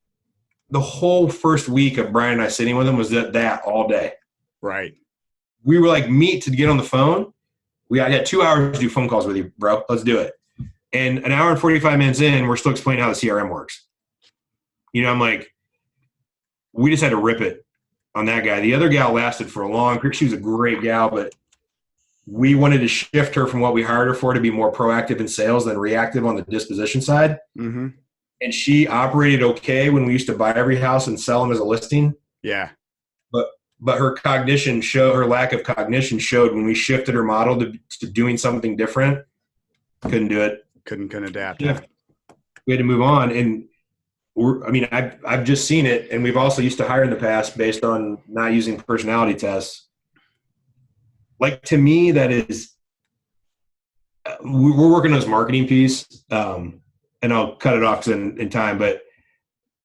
the whole first week of Brian and I sitting with him was that all day. Right. We were like meet to get on the phone. I got 2 hours to do phone calls with you, bro. Let's do it. And an hour and 45 minutes in, we're still explaining how the CRM works. You know, I'm like, we just had to rip it on that guy. The other gal lasted for a long period. She was a great gal, but we wanted to shift her from what we hired her for to be more proactive in sales than reactive on the disposition side. Mm-hmm. And she operated okay when we used to buy every house and sell them as a listing. Yeah. But her lack of cognition showed when we shifted her model to doing something different. Couldn't do it. Couldn't adapt. Yeah. We had to move on. And I've just seen it. And we've also used to hire in the past based on not using personality tests. Like, to me, that is, we're working on this marketing piece. And I'll cut it off in time, but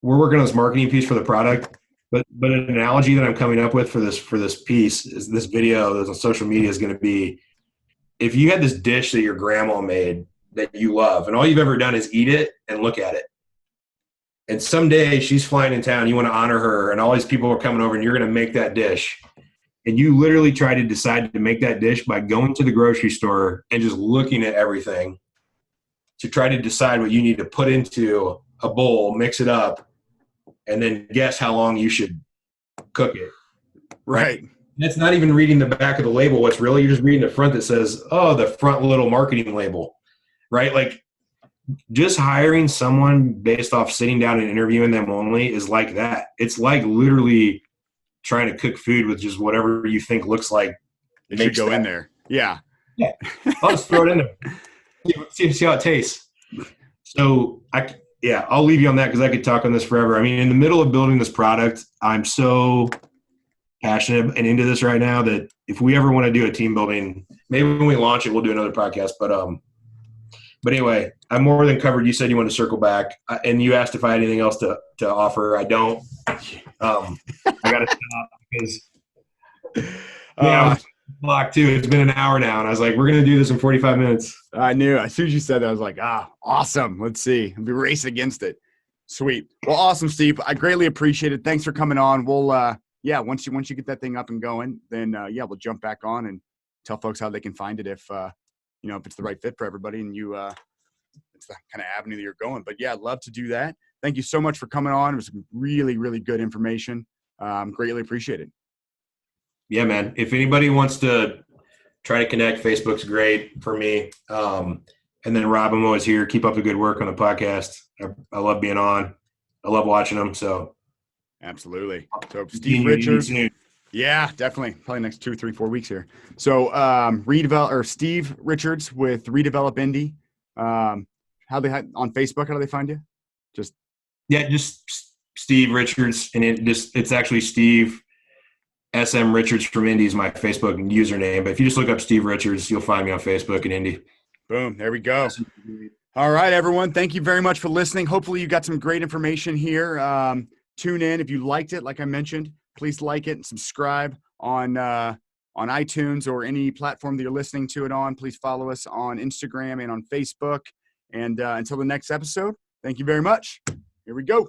we're working on this marketing piece for the product. But an analogy that I'm coming up with for this piece is this video that's on social media is going to be, if you had this dish that your grandma made that you love, and all you've ever done is eat it and look at it. And someday she's flying in town, you want to honor her, and all these people are coming over, and you're going to make that dish. And you literally try to decide to make that dish by going to the grocery store and just looking at everything to try to decide what you need to put into a bowl, mix it up, and then guess how long you should cook it. Right. That's not even reading the back of the label. What's really, you're just reading the front that says, oh, the front little marketing label, right? Like, just hiring someone based off sitting down and interviewing them only is like that. It's like literally trying to cook food with just whatever you think looks like. It should go in there. Yeah. Yeah. I'll just throw it in there. See how it tastes. So I'll leave you on that because I could talk on this forever. I mean, in the middle of building this product, I'm so passionate and into this right now that if we ever want to do a team building, maybe when we launch it, we'll do another podcast. But anyway, I'm more than covered. You said you wanted to circle back, and you asked if I had anything else to offer. I don't. I got to stop because I was blocked too. It's been an hour now, and I was like, we're going to do this in 45 minutes. I knew. As soon as you said that, I was like, awesome. Let's see. I'll be racing against it. Sweet. Well, awesome, Steve. I greatly appreciate it. Thanks for coming on. We'll, once you get that thing up and going, then, we'll jump back on and tell folks how they can find it if it's the right fit for everybody and it's the kind of avenue that you're going. But yeah, I'd love to do that. Thank you so much for coming on. It was really, really good information. Greatly appreciated. Yeah, man. If anybody wants to try to connect, Facebook's great for me. And then Rob, I'm always here. Keep up the good work on the podcast. I love being on. I love watching them. So absolutely. So Steve Richards. Yeah, definitely. Probably next 2, 3, 4 weeks here. So Steve Richards with Redevelop Indy. On Facebook, how do they find you? Just Steve Richards, and it's actually Steve SM Richards from Indy is my Facebook username. But if you just look up Steve Richards, you'll find me on Facebook in Indy. Boom, there we go. All right, everyone. Thank you very much for listening. Hopefully you got some great information here. Tune in if you liked it. Like I mentioned, please like it and subscribe on iTunes or any platform that you're listening to it on. Please follow us on Instagram and on Facebook. And until the next episode, thank you very much. Here we go.